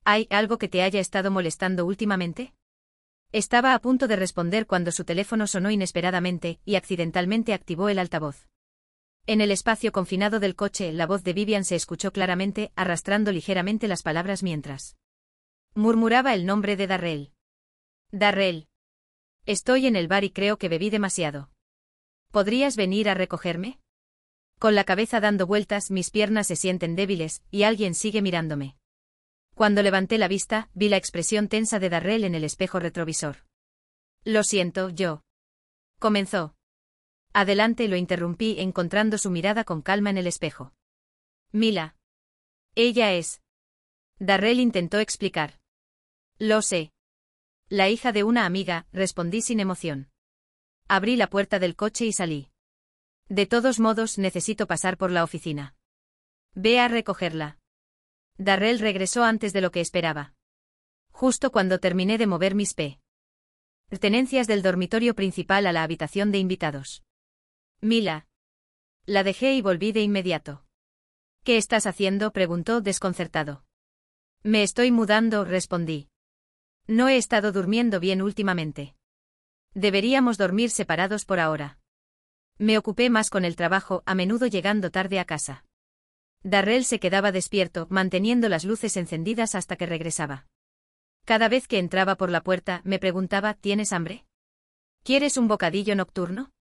¿Hay algo que te haya estado molestando últimamente? Estaba a punto de responder cuando su teléfono sonó inesperadamente, y accidentalmente activó el altavoz. En el espacio confinado del coche, la voz de Vivian se escuchó claramente, arrastrando ligeramente las palabras mientras murmuraba el nombre de Darrell. Darrell. Estoy en el bar y creo que bebí demasiado. ¿Podrías venir a recogerme? Con la cabeza dando vueltas, mis piernas se sienten débiles, y alguien sigue mirándome. Cuando levanté la vista, vi la expresión tensa de Darrell en el espejo retrovisor. Lo siento, yo. Comenzó. Adelante, lo interrumpí, encontrando su mirada con calma en el espejo. Mila. Ella es. Darrell intentó explicar. Lo sé. La hija de una amiga, respondí sin emoción. Abrí la puerta del coche y salí. De todos modos, necesito pasar por la oficina. Ve a recogerla. Darrell regresó antes de lo que esperaba. Justo cuando terminé de mover mis pertenencias del dormitorio principal a la habitación de invitados. Mila. La dejé y volví de inmediato. ¿Qué estás haciendo?, preguntó desconcertado. Me estoy mudando, respondí. No he estado durmiendo bien últimamente. Deberíamos dormir separados por ahora. Me ocupé más con el trabajo, a menudo llegando tarde a casa. Darrell se quedaba despierto, manteniendo las luces encendidas hasta que regresaba. Cada vez que entraba por la puerta, me preguntaba, ¿tienes hambre? ¿Quieres un bocadillo nocturno?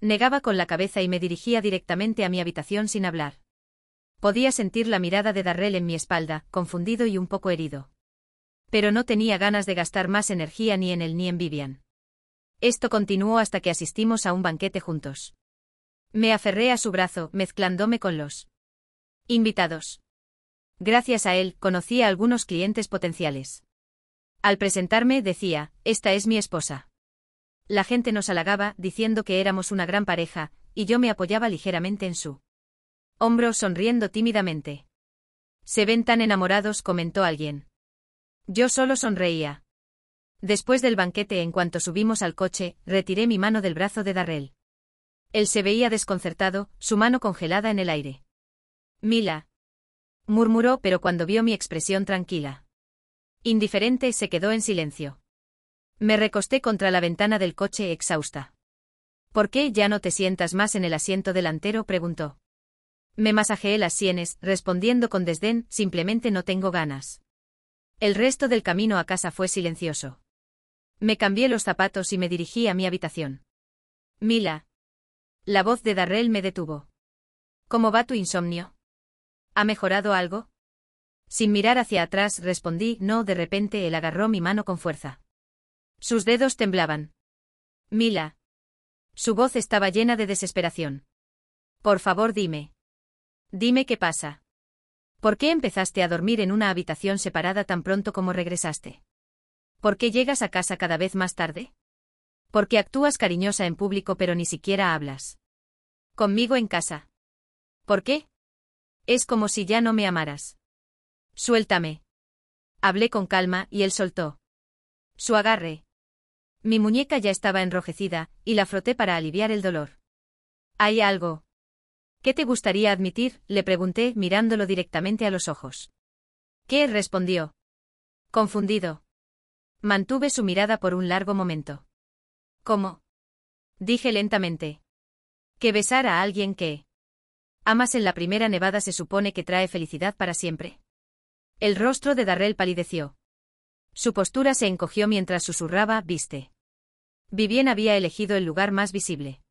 Negaba con la cabeza y me dirigía directamente a mi habitación sin hablar. Podía sentir la mirada de Darrell en mi espalda, confundido y un poco herido. Pero no tenía ganas de gastar más energía ni en él ni en Vivian. Esto continuó hasta que asistimos a un banquete juntos. Me aferré a su brazo, mezclándome con los invitados. Gracias a él, conocí a algunos clientes potenciales. Al presentarme, decía, esta es mi esposa. La gente nos halagaba, diciendo que éramos una gran pareja, y yo me apoyaba ligeramente en su hombro sonriendo tímidamente. Se ven tan enamorados, comentó alguien. Yo solo sonreía. Después del banquete, en cuanto subimos al coche, retiré mi mano del brazo de Darrell. Él se veía desconcertado, su mano congelada en el aire. Mila, murmuró, pero cuando vio mi expresión tranquila, indiferente, se quedó en silencio. Me recosté contra la ventana del coche exhausta. ¿Por qué ya no te sientas más en el asiento delantero?, preguntó. Me masajeé las sienes, respondiendo con desdén, simplemente no tengo ganas. El resto del camino a casa fue silencioso. Me cambié los zapatos y me dirigí a mi habitación. Mila. La voz de Darrell me detuvo. ¿Cómo va tu insomnio? ¿Ha mejorado algo? Sin mirar hacia atrás respondí, no. De repente él agarró mi mano con fuerza. Sus dedos temblaban. Mila. Su voz estaba llena de desesperación. Por favor, dime. Dime qué pasa. ¿Por qué empezaste a dormir en una habitación separada tan pronto como regresaste? ¿Por qué llegas a casa cada vez más tarde? ¿Por qué actúas cariñosa en público pero ni siquiera hablas conmigo en casa? ¿Por qué? Es como si ya no me amaras. Suéltame. Hablé con calma y él soltó su agarre. Mi muñeca ya estaba enrojecida, y la froté para aliviar el dolor. ¿Hay algo que te gustaría admitir?, le pregunté, mirándolo directamente a los ojos. ¿Qué?, respondió. Confundido. Mantuve su mirada por un largo momento. ¿Cómo? Dije lentamente. Que besar a alguien que amas en la primera nevada se supone que trae felicidad para siempre. El rostro de Darrell palideció. Su postura se encogió mientras susurraba, ¿viste? Vivian había elegido el lugar más visible.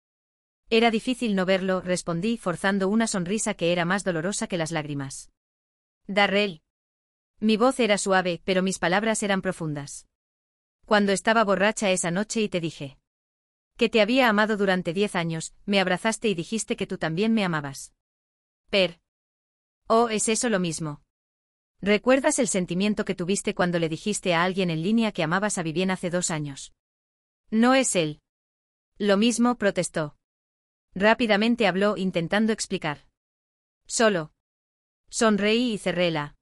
Era difícil no verlo, respondí, forzando una sonrisa que era más dolorosa que las lágrimas. Darrell. Mi voz era suave, pero mis palabras eran profundas. Cuando estaba borracha esa noche y te dije que te había amado durante 10 años, me abrazaste y dijiste que tú también me amabas. Oh, ¿es eso lo mismo? ¿Recuerdas el sentimiento que tuviste cuando le dijiste a alguien en línea que amabas a Vivian hace 2 años? No es él. Lo mismo, protestó. Rápidamente habló, intentando explicar. Solo. Sonreí y cerré la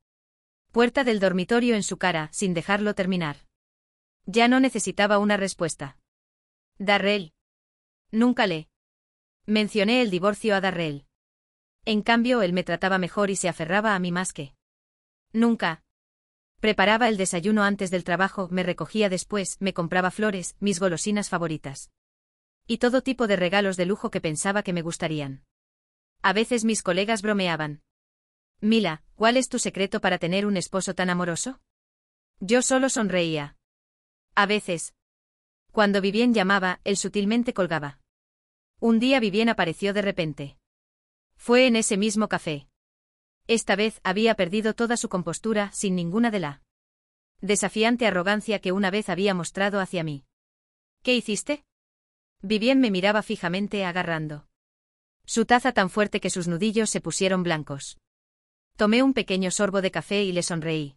puerta del dormitorio en su cara, sin dejarlo terminar. Ya no necesitaba una respuesta. Darrell. Nunca le mencioné el divorcio a Darrell. En cambio, él me trataba mejor y se aferraba a mí más que nunca. Preparaba el desayuno antes del trabajo, me recogía después, me compraba flores, mis golosinas favoritas. Y todo tipo de regalos de lujo que pensaba que me gustarían. A veces mis colegas bromeaban. Mila, ¿cuál es tu secreto para tener un esposo tan amoroso? Yo solo sonreía. A veces. Cuando Vivian llamaba, él sutilmente colgaba. Un día Vivian apareció de repente. Fue en ese mismo café. Esta vez había perdido toda su compostura, sin ninguna de la desafiante arrogancia que una vez había mostrado hacia mí. ¿Qué hiciste? Vivian me miraba fijamente, agarrando su taza tan fuerte que sus nudillos se pusieron blancos. Tomé un pequeño sorbo de café y le sonreí.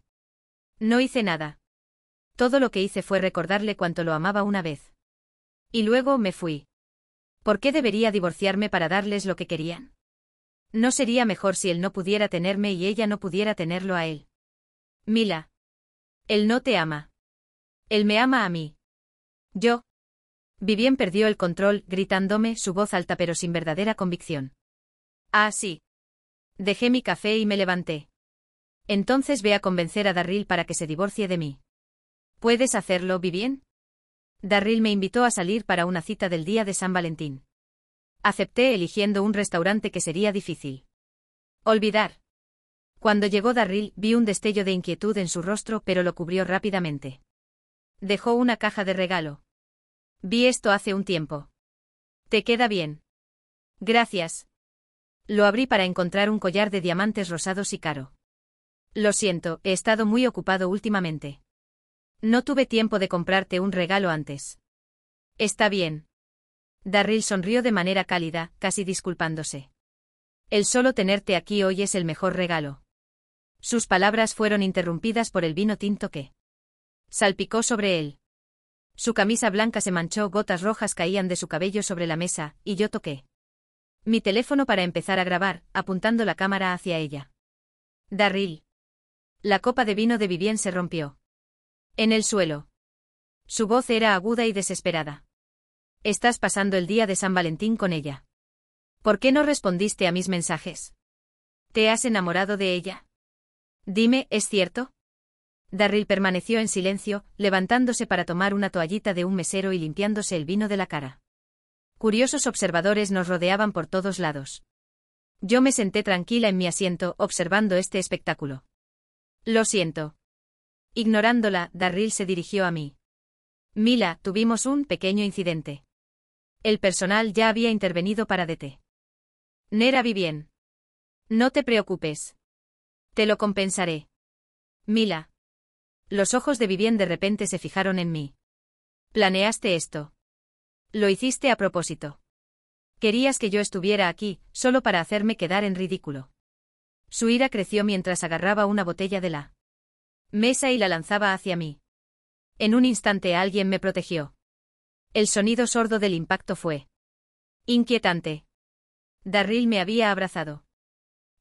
No hice nada. Todo lo que hice fue recordarle cuánto lo amaba una vez. Y luego me fui. ¿Por qué debería divorciarme para darles lo que querían? ¿No sería mejor si él no pudiera tenerme y ella no pudiera tenerlo a él? Mila. Él no te ama. Él me ama a mí. Yo. Vivian perdió el control, gritándome, su voz alta pero sin verdadera convicción. Ah, sí. Dejé mi café y me levanté. Entonces ve a convencer a Darrell para que se divorcie de mí. ¿Puedes hacerlo, Vivian? Darrell me invitó a salir para una cita del día de San Valentín. Acepté, eligiendo un restaurante que sería difícil. Olvidar. Cuando llegó Darryl, vi un destello de inquietud en su rostro, pero lo cubrió rápidamente. Dejó una caja de regalo. Vi esto hace un tiempo. ¿Te queda bien? Gracias. Lo abrí para encontrar un collar de diamantes rosados y caro. Lo siento, he estado muy ocupado últimamente. No tuve tiempo de comprarte un regalo antes. Está bien. Darryl sonrió de manera cálida, casi disculpándose. El solo tenerte aquí hoy es el mejor regalo. Sus palabras fueron interrumpidas por el vino tinto que salpicó sobre él. Su camisa blanca se manchó, gotas rojas caían de su cabello sobre la mesa, y yo toqué mi teléfono para empezar a grabar, apuntando la cámara hacia ella. Darryl. La copa de vino de Vivien se rompió. En el suelo. Su voz era aguda y desesperada. Estás pasando el día de San Valentín con ella. ¿Por qué no respondiste a mis mensajes? ¿Te has enamorado de ella? Dime, ¿es cierto? Darryl permaneció en silencio, levantándose para tomar una toallita de un mesero y limpiándose el vino de la cara. Curiosos observadores nos rodeaban por todos lados. Yo me senté tranquila en mi asiento, observando este espectáculo. Lo siento. Ignorándola, Darryl se dirigió a mí. Mila, tuvimos un pequeño incidente. El personal ya había intervenido para detener a Vivien. No te preocupes. Te lo compensaré. Mila. Los ojos de Vivien de repente se fijaron en mí. ¿Planeaste esto? Lo hiciste a propósito. Querías que yo estuviera aquí, solo para hacerme quedar en ridículo. Su ira creció mientras agarraba una botella de la mesa y la lanzaba hacia mí. En un instante alguien me protegió. El sonido sordo del impacto fue inquietante. Darryl me había abrazado.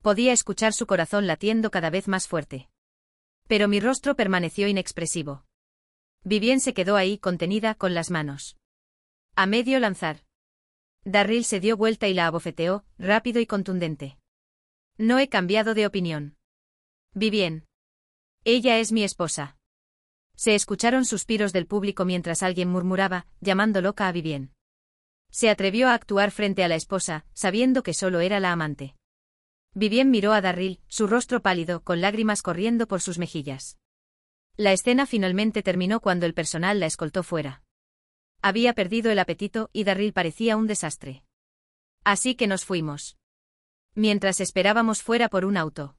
Podía escuchar su corazón latiendo cada vez más fuerte. Pero mi rostro permaneció inexpresivo. Vivien se quedó ahí contenida con las manos a medio lanzar. Darryl se dio vuelta y la abofeteó, rápido y contundente. No he cambiado de opinión. Vivien. Ella es mi esposa. Se escucharon suspiros del público mientras alguien murmuraba, llamando loca a Vivien. Se atrevió a actuar frente a la esposa, sabiendo que solo era la amante. Vivien miró a Darryl, su rostro pálido, con lágrimas corriendo por sus mejillas. La escena finalmente terminó cuando el personal la escoltó fuera. Había perdido el apetito y Darryl parecía un desastre. Así que nos fuimos. Mientras esperábamos fuera por un auto.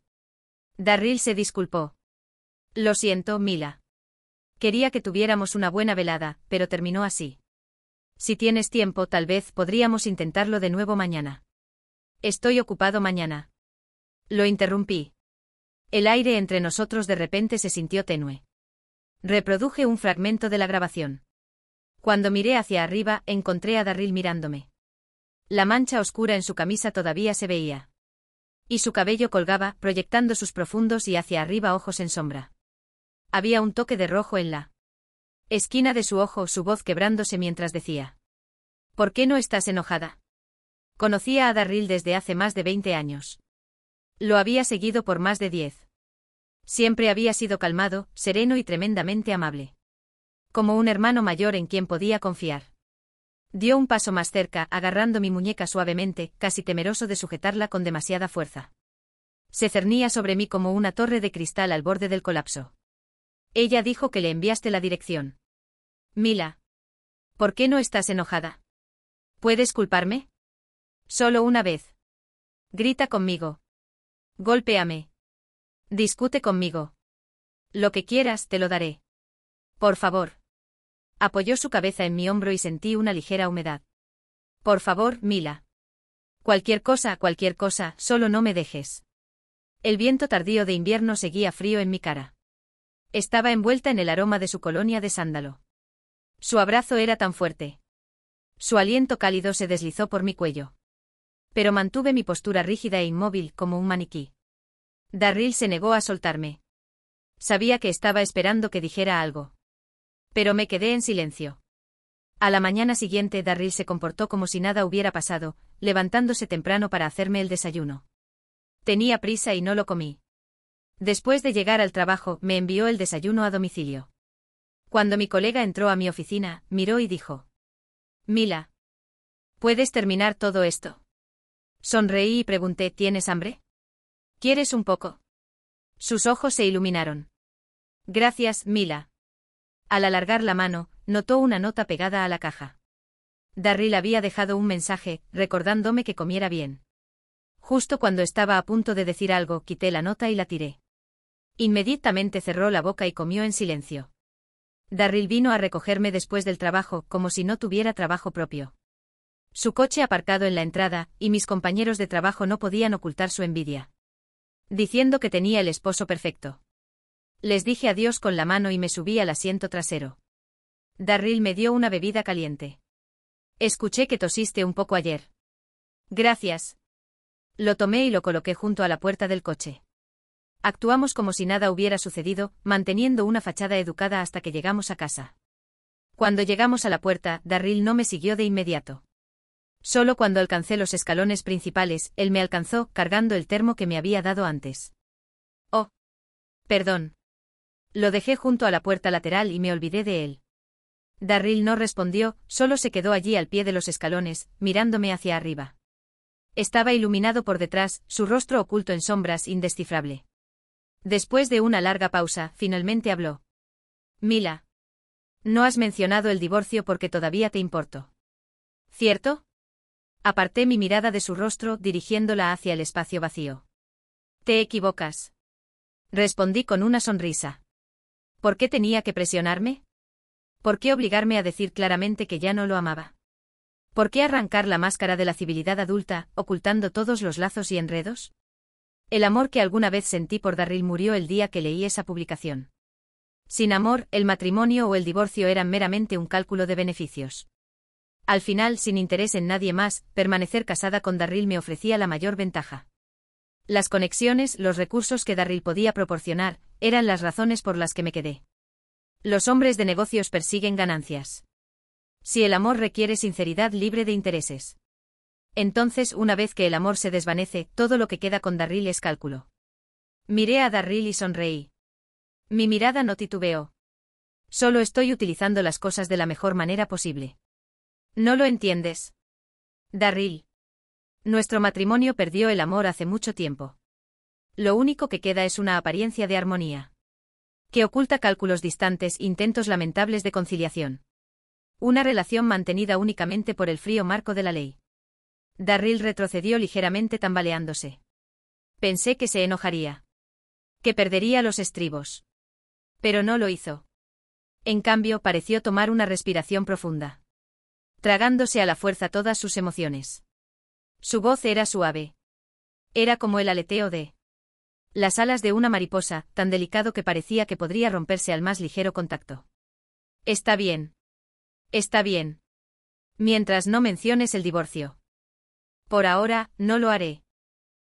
Darryl se disculpó. Lo siento, Mila. Quería que tuviéramos una buena velada, pero terminó así. Si tienes tiempo, tal vez podríamos intentarlo de nuevo mañana. Estoy ocupado mañana. Lo interrumpí. El aire entre nosotros de repente se sintió tenue. Reproduje un fragmento de la grabación. Cuando miré hacia arriba, encontré a Darryl mirándome. La mancha oscura en su camisa todavía se veía. Y su cabello colgaba, proyectando sus profundos y hacia arriba ojos en sombra. Había un toque de rojo en la esquina de su ojo, su voz quebrándose mientras decía. ¿Por qué no estás enojada? Conocía a Darryl desde hace más de 20 años. Lo había seguido por más de 10. Siempre había sido calmado, sereno y tremendamente amable. Como un hermano mayor en quien podía confiar. Dio un paso más cerca, agarrando mi muñeca suavemente, casi temeroso de sujetarla con demasiada fuerza. Se cernía sobre mí como una torre de cristal al borde del colapso. Ella dijo que le enviaste la dirección. Mila. ¿Por qué no estás enojada? ¿Puedes culparme? Solo una vez. Grita conmigo. Golpéame. Discute conmigo. Lo que quieras, te lo daré. Por favor. Apoyó su cabeza en mi hombro y sentí una ligera humedad. Por favor, Mila. Cualquier cosa, solo no me dejes. El viento tardío de invierno seguía frío en mi cara. Estaba envuelta en el aroma de su colonia de sándalo. Su abrazo era tan fuerte. Su aliento cálido se deslizó por mi cuello. Pero mantuve mi postura rígida e inmóvil como un maniquí. Darryl se negó a soltarme. Sabía que estaba esperando que dijera algo. Pero me quedé en silencio. A la mañana siguiente Darryl se comportó como si nada hubiera pasado, levantándose temprano para hacerme el desayuno. Tenía prisa y no lo comí. Después de llegar al trabajo, me envió el desayuno a domicilio. Cuando mi colega entró a mi oficina, miró y dijo: Mila, ¿puedes terminar todo esto? Sonreí y pregunté: ¿tienes hambre? ¿Quieres un poco? Sus ojos se iluminaron. Gracias, Mila. Al alargar la mano, notó una nota pegada a la caja. Darryl había dejado un mensaje, recordándome que comiera bien. Justo cuando estaba a punto de decir algo, quité la nota y la tiré. Inmediatamente cerró la boca y comió en silencio. Darryl vino a recogerme después del trabajo, como si no tuviera trabajo propio. Su coche aparcado en la entrada, y mis compañeros de trabajo no podían ocultar su envidia. Diciendo que tenía el esposo perfecto. Les dije adiós con la mano y me subí al asiento trasero. Darryl me dio una bebida caliente. Escuché que tosiste un poco ayer. Gracias. Lo tomé y lo coloqué junto a la puerta del coche. Actuamos como si nada hubiera sucedido, manteniendo una fachada educada hasta que llegamos a casa. Cuando llegamos a la puerta, Darryl no me siguió de inmediato. Solo cuando alcancé los escalones principales, él me alcanzó, cargando el termo que me había dado antes. Oh. Perdón. Lo dejé junto a la puerta lateral y me olvidé de él. Darryl no respondió, solo se quedó allí al pie de los escalones, mirándome hacia arriba. Estaba iluminado por detrás, su rostro oculto en sombras, indescifrable. Después de una larga pausa, finalmente habló. Mila. No has mencionado el divorcio porque todavía te importo. ¿Cierto? Aparté mi mirada de su rostro, dirigiéndola hacia el espacio vacío. Te equivocas. Respondí con una sonrisa. ¿Por qué tenía que presionarme? ¿Por qué obligarme a decir claramente que ya no lo amaba? ¿Por qué arrancar la máscara de la civilidad adulta, ocultando todos los lazos y enredos? El amor que alguna vez sentí por Darryl murió el día que leí esa publicación. Sin amor, el matrimonio o el divorcio eran meramente un cálculo de beneficios. Al final, sin interés en nadie más, permanecer casada con Darryl me ofrecía la mayor ventaja. Las conexiones, los recursos que Darryl podía proporcionar, eran las razones por las que me quedé. Los hombres de negocios persiguen ganancias. Si el amor requiere sinceridad libre de intereses. Entonces, una vez que el amor se desvanece, todo lo que queda con Darryl es cálculo. Miré a Darryl y sonreí. Mi mirada no titubeó. Solo estoy utilizando las cosas de la mejor manera posible. ¿No lo entiendes? Darryl. Nuestro matrimonio perdió el amor hace mucho tiempo. Lo único que queda es una apariencia de armonía. Que oculta cálculos distantes, intentos lamentables de conciliación. Una relación mantenida únicamente por el frío marco de la ley. Darryl retrocedió ligeramente tambaleándose. Pensé que se enojaría. Que perdería los estribos. Pero no lo hizo. En cambio, pareció tomar una respiración profunda. Tragándose a la fuerza todas sus emociones. Su voz era suave. Era como el aleteo de las alas de una mariposa, tan delicado que parecía que podría romperse al más ligero contacto. Está bien. Está bien. Mientras no menciones el divorcio. Por ahora, no lo haré.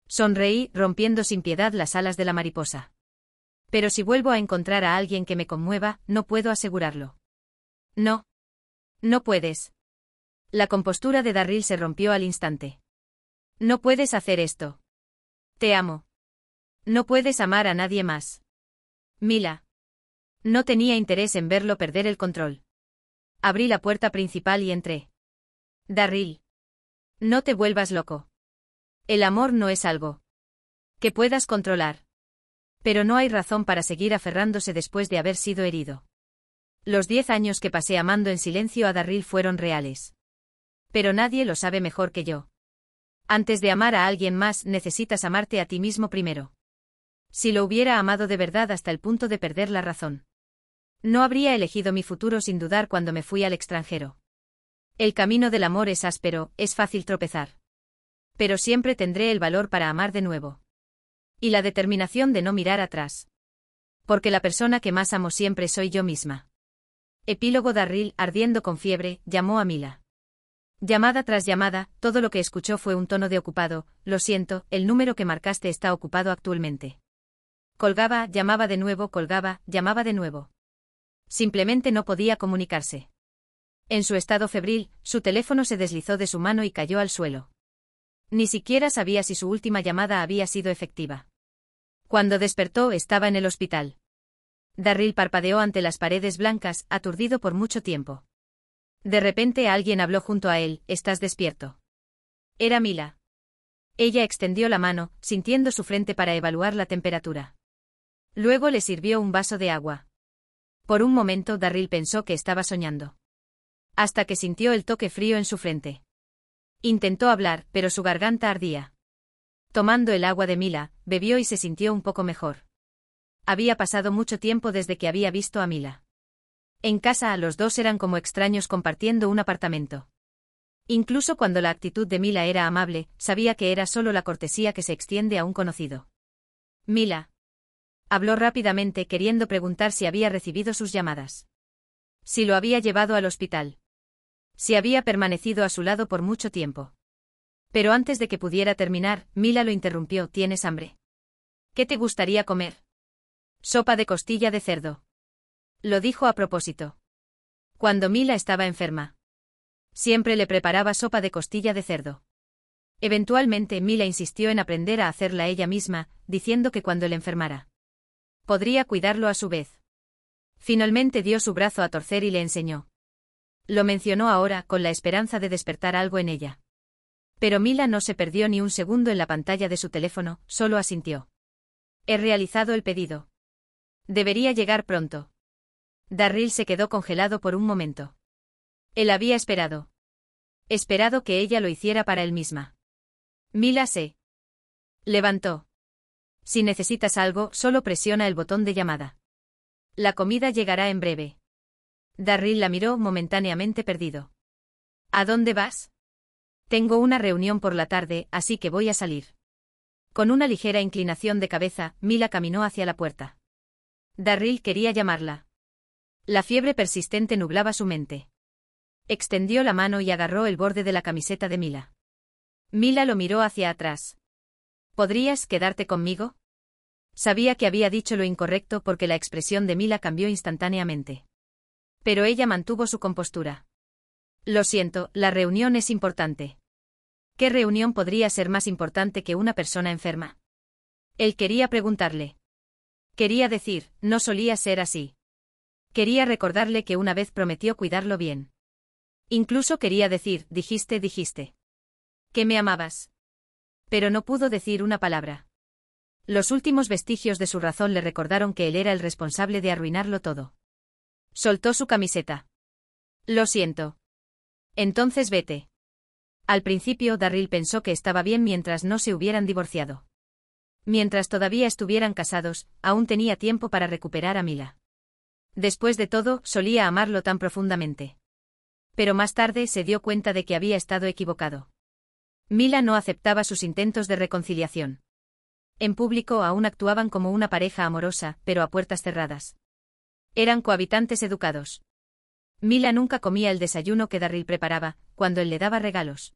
Sonreí, rompiendo sin piedad las alas de la mariposa. Pero si vuelvo a encontrar a alguien que me conmueva, no puedo asegurarlo. No. No puedes. La compostura de Darryl se rompió al instante. No puedes hacer esto. Te amo. No puedes amar a nadie más. Mila. No tenía interés en verlo perder el control. Abrí la puerta principal y entré. Darryl. No te vuelvas loco. El amor no es algo que puedas controlar. Pero no hay razón para seguir aferrándose después de haber sido herido. Los 10 años que pasé amando en silencio a Darryl fueron reales. Pero nadie lo sabe mejor que yo. Antes de amar a alguien más, necesitas amarte a ti mismo primero. Si lo hubiera amado de verdad hasta el punto de perder la razón, no habría elegido mi futuro sin dudar cuando me fui al extranjero. El camino del amor es áspero, es fácil tropezar. Pero siempre tendré el valor para amar de nuevo. Y la determinación de no mirar atrás. Porque la persona que más amo siempre soy yo misma. Epílogo. Darryl, ardiendo con fiebre, llamó a Mila. Llamada tras llamada, todo lo que escuchó fue un tono de ocupado. Lo siento, el número que marcaste está ocupado actualmente. Colgaba, llamaba de nuevo, colgaba, llamaba de nuevo. Simplemente no podía comunicarse. En su estado febril, su teléfono se deslizó de su mano y cayó al suelo. Ni siquiera sabía si su última llamada había sido efectiva. Cuando despertó, estaba en el hospital. Darryl parpadeó ante las paredes blancas, aturdido por mucho tiempo. De repente alguien habló junto a él. ¿Estás despierto? Era Mila. Ella extendió la mano, sintiendo su frente para evaluar la temperatura. Luego le sirvió un vaso de agua. Por un momento Darryl pensó que estaba soñando. Hasta que sintió el toque frío en su frente. Intentó hablar, pero su garganta ardía. Tomando el agua de Mila, bebió y se sintió un poco mejor. Había pasado mucho tiempo desde que había visto a Mila. En casa los dos eran como extraños compartiendo un apartamento. Incluso cuando la actitud de Mila era amable, sabía que era solo la cortesía que se extiende a un conocido. Mila. Habló rápidamente queriendo preguntar si había recibido sus llamadas. Si lo había llevado al hospital. Si había permanecido a su lado por mucho tiempo. Pero antes de que pudiera terminar, Mila lo interrumpió. ¿Tienes hambre? ¿Qué te gustaría comer? Sopa de costilla de cerdo. Lo dijo a propósito. Cuando Mila estaba enferma. Siempre le preparaba sopa de costilla de cerdo. Eventualmente Mila insistió en aprender a hacerla ella misma, diciendo que cuando le enfermara, podría cuidarlo a su vez. Finalmente dio su brazo a torcer y le enseñó. Lo mencionó ahora con la esperanza de despertar algo en ella. Pero Mila no se perdió ni un segundo en la pantalla de su teléfono, solo asintió. He realizado el pedido. Debería llegar pronto. Darryl se quedó congelado por un momento. Él había esperado. Esperado que ella lo hiciera para él misma. Mila se levantó. Si necesitas algo, solo presiona el botón de llamada. La comida llegará en breve. Darryl la miró momentáneamente perdido. ¿A dónde vas? Tengo una reunión por la tarde, así que voy a salir. Con una ligera inclinación de cabeza, Mila caminó hacia la puerta. Darryl quería llamarla. La fiebre persistente nublaba su mente. Extendió la mano y agarró el borde de la camiseta de Mila. Mila lo miró hacia atrás. ¿Podrías quedarte conmigo? Sabía que había dicho lo incorrecto porque la expresión de Mila cambió instantáneamente. Pero ella mantuvo su compostura. Lo siento, la reunión es importante. ¿Qué reunión podría ser más importante que una persona enferma? Él quería preguntarle. Quería decir, no solía ser así. Quería recordarle que una vez prometió cuidarlo bien. Incluso quería decir, dijiste. Que me amabas. Pero no pudo decir una palabra. Los últimos vestigios de su razón le recordaron que él era el responsable de arruinarlo todo. Soltó su camiseta. Lo siento. Entonces vete. Al principio Darryl pensó que estaba bien mientras no se hubieran divorciado. Mientras todavía estuvieran casados, aún tenía tiempo para recuperar a Mila. Después de todo, solía amarlo tan profundamente. Pero más tarde se dio cuenta de que había estado equivocado. Mila no aceptaba sus intentos de reconciliación. En público aún actuaban como una pareja amorosa, pero a puertas cerradas. Eran cohabitantes educados. Mila nunca comía el desayuno que Darryl preparaba, cuando él le daba regalos.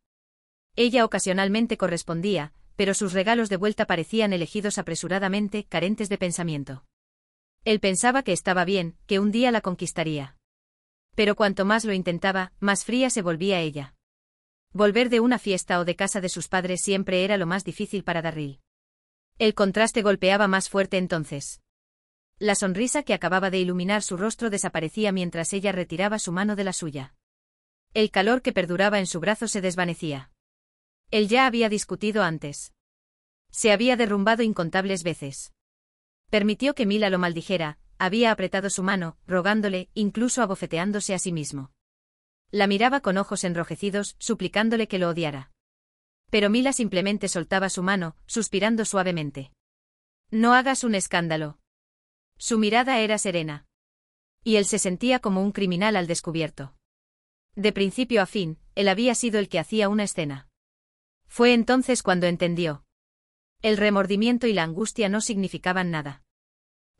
Ella ocasionalmente correspondía, pero sus regalos de vuelta parecían elegidos apresuradamente, carentes de pensamiento. Él pensaba que estaba bien, que un día la conquistaría. Pero cuanto más lo intentaba, más fría se volvía ella. Volver de una fiesta o de casa de sus padres siempre era lo más difícil para Darryl. El contraste golpeaba más fuerte entonces. La sonrisa que acababa de iluminar su rostro desaparecía mientras ella retiraba su mano de la suya. El calor que perduraba en su brazo se desvanecía. Él ya había discutido antes. Se había derrumbado incontables veces. Permitió que Mila lo maldijera, había apretado su mano, rogándole, incluso abofeteándose a sí mismo. La miraba con ojos enrojecidos, suplicándole que lo odiara. Pero Mila simplemente soltaba su mano, suspirando suavemente. No hagas un escándalo. Su mirada era serena. Y él se sentía como un criminal al descubierto. De principio a fin, él había sido el que hacía una escena. Fue entonces cuando entendió. El remordimiento y la angustia no significaban nada.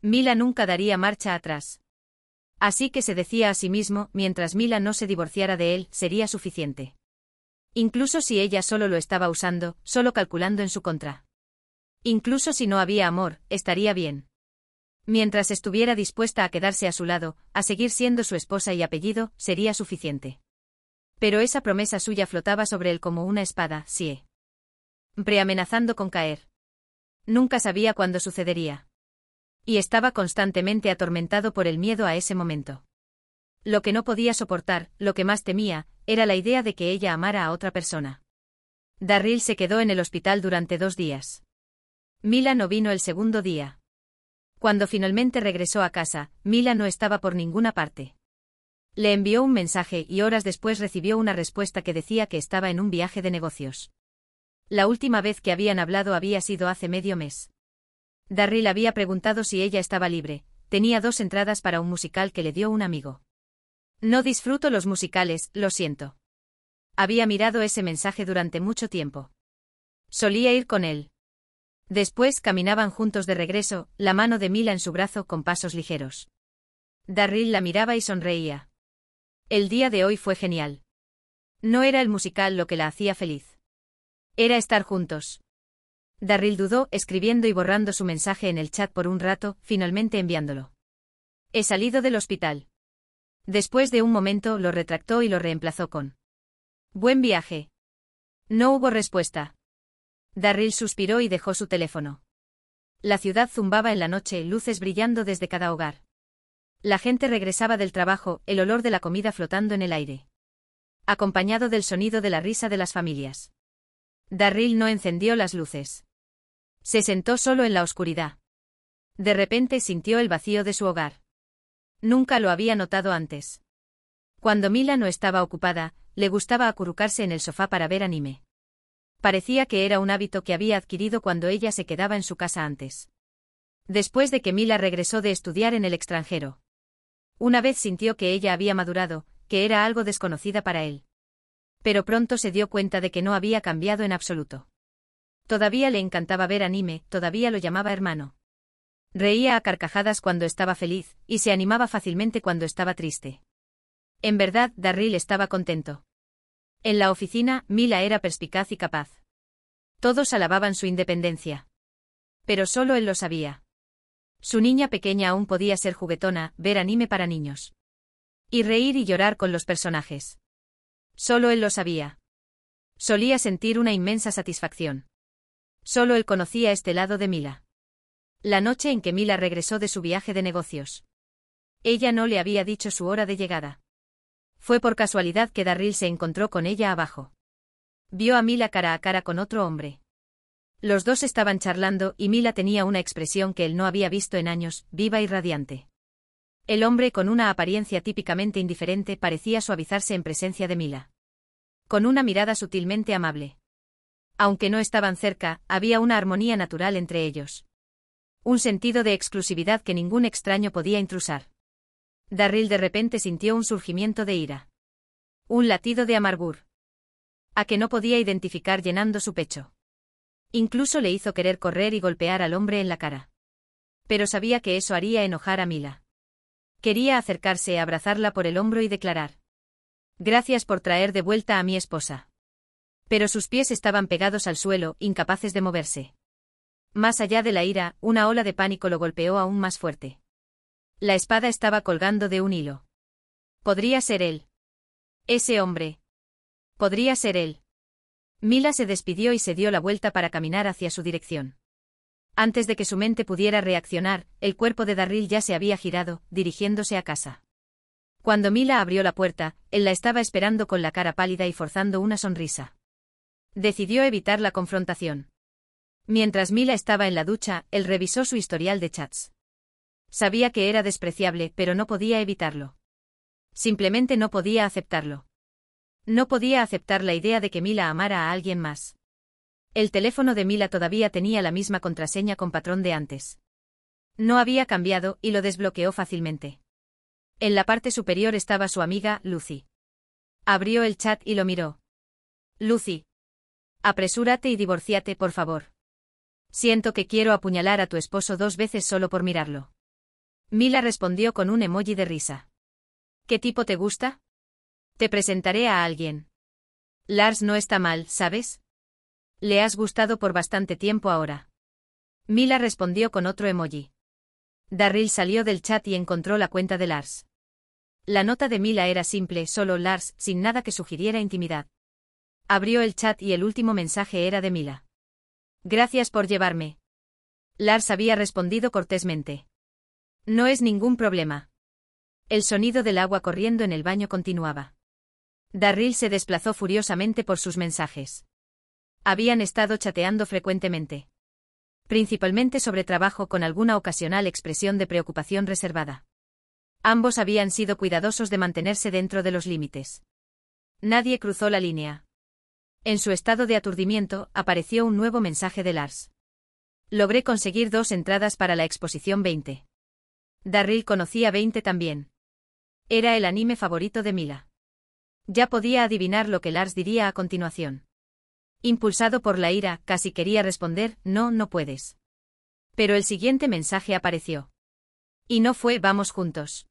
Mila nunca daría marcha atrás. Así que se decía a sí mismo, mientras Mila no se divorciara de él, sería suficiente. Incluso si ella solo lo estaba usando, solo calculando en su contra. Incluso si no había amor, estaría bien. Mientras estuviera dispuesta a quedarse a su lado, a seguir siendo su esposa y apellido, sería suficiente. Pero esa promesa suya flotaba sobre él como una espada, siempre amenazando con caer. Nunca sabía cuándo sucedería. Y estaba constantemente atormentado por el miedo a ese momento. Lo que no podía soportar, lo que más temía, era la idea de que ella amara a otra persona. Darryl se quedó en el hospital durante 2 días. Mila no vino el segundo día. Cuando finalmente regresó a casa, Mila no estaba por ninguna parte. Le envió un mensaje y horas después recibió una respuesta que decía que estaba en un viaje de negocios. La última vez que habían hablado había sido hace medio mes. Darryl había preguntado si ella estaba libre. Tenía 2 entradas para un musical que le dio un amigo. No disfruto los musicales, lo siento. Había mirado ese mensaje durante mucho tiempo. Solía ir con él. Después caminaban juntos de regreso, la mano de Mila en su brazo con pasos ligeros. Darryl la miraba y sonreía. El día de hoy fue genial. No era el musical lo que la hacía feliz. Era estar juntos. Darryl dudó, escribiendo y borrando su mensaje en el chat por un rato, finalmente enviándolo. He salido del hospital. Después de un momento lo retractó y lo reemplazó con: buen viaje. No hubo respuesta. Darryl suspiró y dejó su teléfono. La ciudad zumbaba en la noche, luces brillando desde cada hogar. La gente regresaba del trabajo, el olor de la comida flotando en el aire, acompañado del sonido de la risa de las familias. Darryl no encendió las luces. Se sentó solo en la oscuridad. De repente sintió el vacío de su hogar. Nunca lo había notado antes. Cuando Mila no estaba ocupada, le gustaba acurrucarse en el sofá para ver anime. Parecía que era un hábito que había adquirido cuando ella se quedaba en su casa antes. Después de que Mila regresó de estudiar en el extranjero. Una vez sintió que ella había madurado, que era algo desconocida para él. Pero pronto se dio cuenta de que no había cambiado en absoluto. Todavía le encantaba ver anime, todavía lo llamaba hermano. Reía a carcajadas cuando estaba feliz, y se animaba fácilmente cuando estaba triste. En verdad, Darryl estaba contento. En la oficina, Mila era perspicaz y capaz. Todos alababan su independencia. Pero solo él lo sabía. Su niña pequeña aún podía ser juguetona, ver anime para niños. Y reír y llorar con los personajes. Solo él lo sabía. Solía sentir una inmensa satisfacción. Solo él conocía este lado de Mila. La noche en que Mila regresó de su viaje de negocios. Ella no le había dicho su hora de llegada. Fue por casualidad que Darryl se encontró con ella abajo. Vio a Mila cara a cara con otro hombre. Los dos estaban charlando y Mila tenía una expresión que él no había visto en años, viva y radiante. El hombre, con una apariencia típicamente indiferente, parecía suavizarse en presencia de Mila. Con una mirada sutilmente amable. Aunque no estaban cerca, había una armonía natural entre ellos. Un sentido de exclusividad que ningún extraño podía intrusar. Darryl de repente sintió un surgimiento de ira. Un latido de amargura. A que no podía identificar llenando su pecho. Incluso le hizo querer correr y golpear al hombre en la cara. Pero sabía que eso haría enojar a Mila. Quería acercarse, abrazarla por el hombro y declarar: gracias por traer de vuelta a mi esposa. Pero sus pies estaban pegados al suelo, incapaces de moverse. Más allá de la ira, una ola de pánico lo golpeó aún más fuerte. La espada estaba colgando de un hilo. Podría ser él. Ese hombre. Podría ser él. Mila se despidió y se dio la vuelta para caminar hacia su dirección. Antes de que su mente pudiera reaccionar, el cuerpo de Darryl ya se había girado, dirigiéndose a casa. Cuando Mila abrió la puerta, él la estaba esperando con la cara pálida y forzando una sonrisa. Decidió evitar la confrontación. Mientras Mila estaba en la ducha, él revisó su historial de chats. Sabía que era despreciable, pero no podía evitarlo. Simplemente no podía aceptarlo. No podía aceptar la idea de que Mila amara a alguien más. El teléfono de Mila todavía tenía la misma contraseña con patrón de antes. No había cambiado y lo desbloqueó fácilmente. En la parte superior estaba su amiga, Lucy. Abrió el chat y lo miró. Lucy. Apresúrate y divórciate, por favor. Siento que quiero apuñalar a tu esposo 2 veces solo por mirarlo. Mila respondió con un emoji de risa. ¿Qué tipo te gusta? Te presentaré a alguien. Lars no está mal, ¿sabes? Le has gustado por bastante tiempo ahora. Mila respondió con otro emoji. Darryl salió del chat y encontró la cuenta de Lars. La nota de Mila era simple, solo Lars, sin nada que sugiriera intimidad. Abrió el chat y el último mensaje era de Mila. Gracias por llevarme. Lars había respondido cortésmente. No es ningún problema. El sonido del agua corriendo en el baño continuaba. Darryl se desplazó furiosamente por sus mensajes. Habían estado chateando frecuentemente. Principalmente sobre trabajo, con alguna ocasional expresión de preocupación reservada. Ambos habían sido cuidadosos de mantenerse dentro de los límites. Nadie cruzó la línea. En su estado de aturdimiento, apareció un nuevo mensaje de Lars. Logré conseguir 2 entradas para la exposición 20. Darryl conocía 20 también. Era el anime favorito de Mila. Ya podía adivinar lo que Lars diría a continuación. Impulsado por la ira, casi quería responder, no, no puedes. Pero el siguiente mensaje apareció. Y no fue vamos juntos.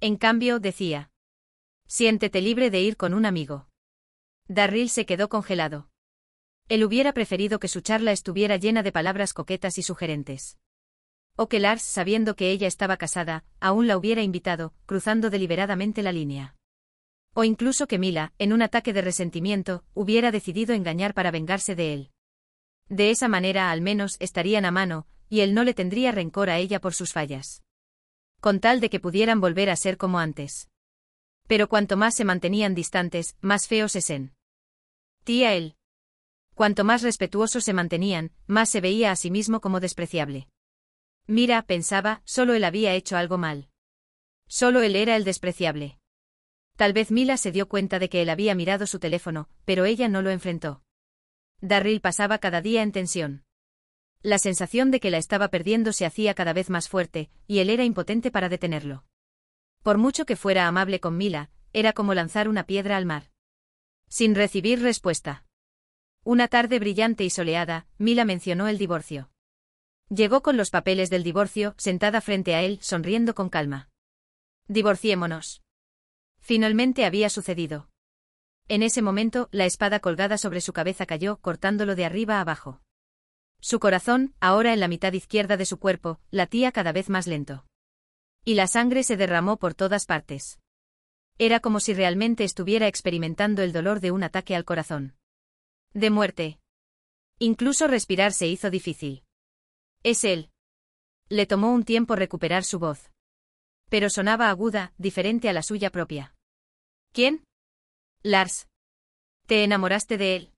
En cambio, decía. Siéntete libre de ir con un amigo. Darryl se quedó congelado. Él hubiera preferido que su charla estuviera llena de palabras coquetas y sugerentes. O que Lars, sabiendo que ella estaba casada, aún la hubiera invitado, cruzando deliberadamente la línea. O incluso que Mila, en un ataque de resentimiento, hubiera decidido engañar para vengarse de él. De esa manera al menos estarían a mano, y él no le tendría rencor a ella por sus fallas. Con tal de que pudieran volver a ser como antes. Pero cuanto más se mantenían distantes, más feos se sentía él. Cuanto más respetuosos se mantenían, más se veía a sí mismo como despreciable. Mira, pensaba, solo él había hecho algo mal. Solo él era el despreciable. Tal vez Mila se dio cuenta de que él había mirado su teléfono, pero ella no lo enfrentó. Darryl pasaba cada día en tensión. La sensación de que la estaba perdiendo se hacía cada vez más fuerte, y él era impotente para detenerlo. Por mucho que fuera amable con Mila, era como lanzar una piedra al mar. Sin recibir respuesta. Una tarde brillante y soleada, Mila mencionó el divorcio. Llegó con los papeles del divorcio, sentada frente a él, sonriendo con calma. Divorciémonos. Finalmente había sucedido. En ese momento, la espada colgada sobre su cabeza cayó, cortándolo de arriba a abajo. Su corazón, ahora en la mitad izquierda de su cuerpo, latía cada vez más lento. Y la sangre se derramó por todas partes. Era como si realmente estuviera experimentando el dolor de un ataque al corazón. De muerte. Incluso respirar se hizo difícil. Es él. Le tomó un tiempo recuperar su voz. Pero sonaba aguda, diferente a la suya propia. ¿Quién? Lars. ¿Te enamoraste de él?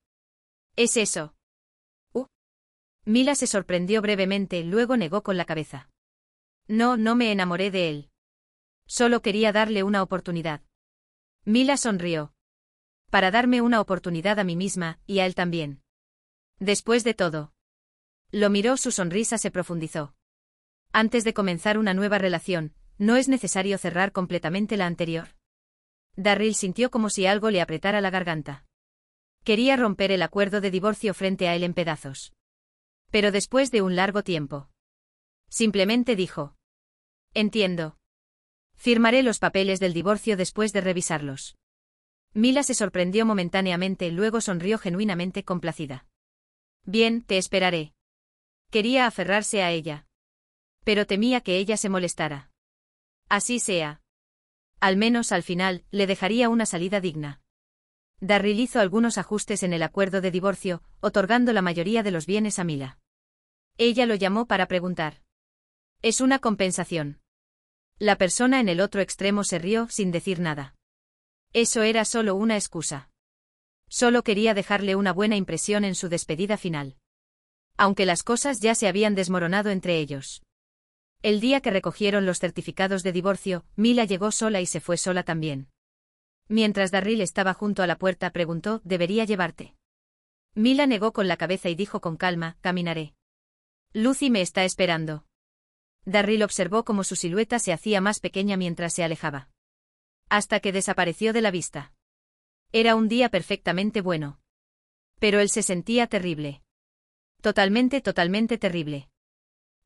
¿Es eso? Mila se sorprendió brevemente, luego negó con la cabeza. No, no me enamoré de él. Solo quería darle una oportunidad. Mila sonrió. Para darme una oportunidad a mí misma, y a él también. Después de todo. Lo miró, su sonrisa se profundizó. Antes de comenzar una nueva relación, no es necesario cerrar completamente la anterior. Darryl sintió como si algo le apretara la garganta. Quería romper el acuerdo de divorcio frente a él en pedazos. Pero después de un largo tiempo. Simplemente dijo. Entiendo. Firmaré los papeles del divorcio después de revisarlos. Mila se sorprendió momentáneamente, luego sonrió genuinamente complacida. Bien, te esperaré. Quería aferrarse a ella. Pero temía que ella se molestara. Así sea. Al menos al final, le dejaría una salida digna. Darryl hizo algunos ajustes en el acuerdo de divorcio, otorgando la mayoría de los bienes a Mila. Ella lo llamó para preguntar. Es una compensación. La persona en el otro extremo se rió sin decir nada. Eso era solo una excusa. Solo quería dejarle una buena impresión en su despedida final. Aunque las cosas ya se habían desmoronado entre ellos. El día que recogieron los certificados de divorcio, Mila llegó sola y se fue sola también. Mientras Darryl estaba junto a la puerta, preguntó, ¿debería llevarte? Mila negó con la cabeza y dijo con calma, caminaré. Lucy me está esperando. Darryl observó cómo su silueta se hacía más pequeña mientras se alejaba. Hasta que desapareció de la vista. Era un día perfectamente bueno. Pero él se sentía terrible. Totalmente terrible.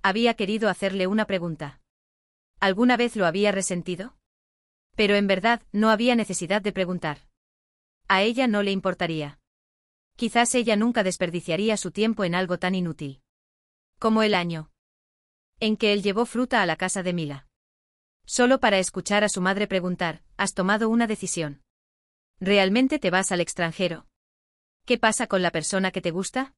Había querido hacerle una pregunta. ¿Alguna vez lo había resentido? Pero en verdad, no había necesidad de preguntar. A ella no le importaría. Quizás ella nunca desperdiciaría su tiempo en algo tan inútil. Como el año en que él llevó fruta a la casa de Mila. Solo para escuchar a su madre preguntar, ¿has tomado una decisión? ¿Realmente te vas al extranjero? ¿Qué pasa con la persona que te gusta?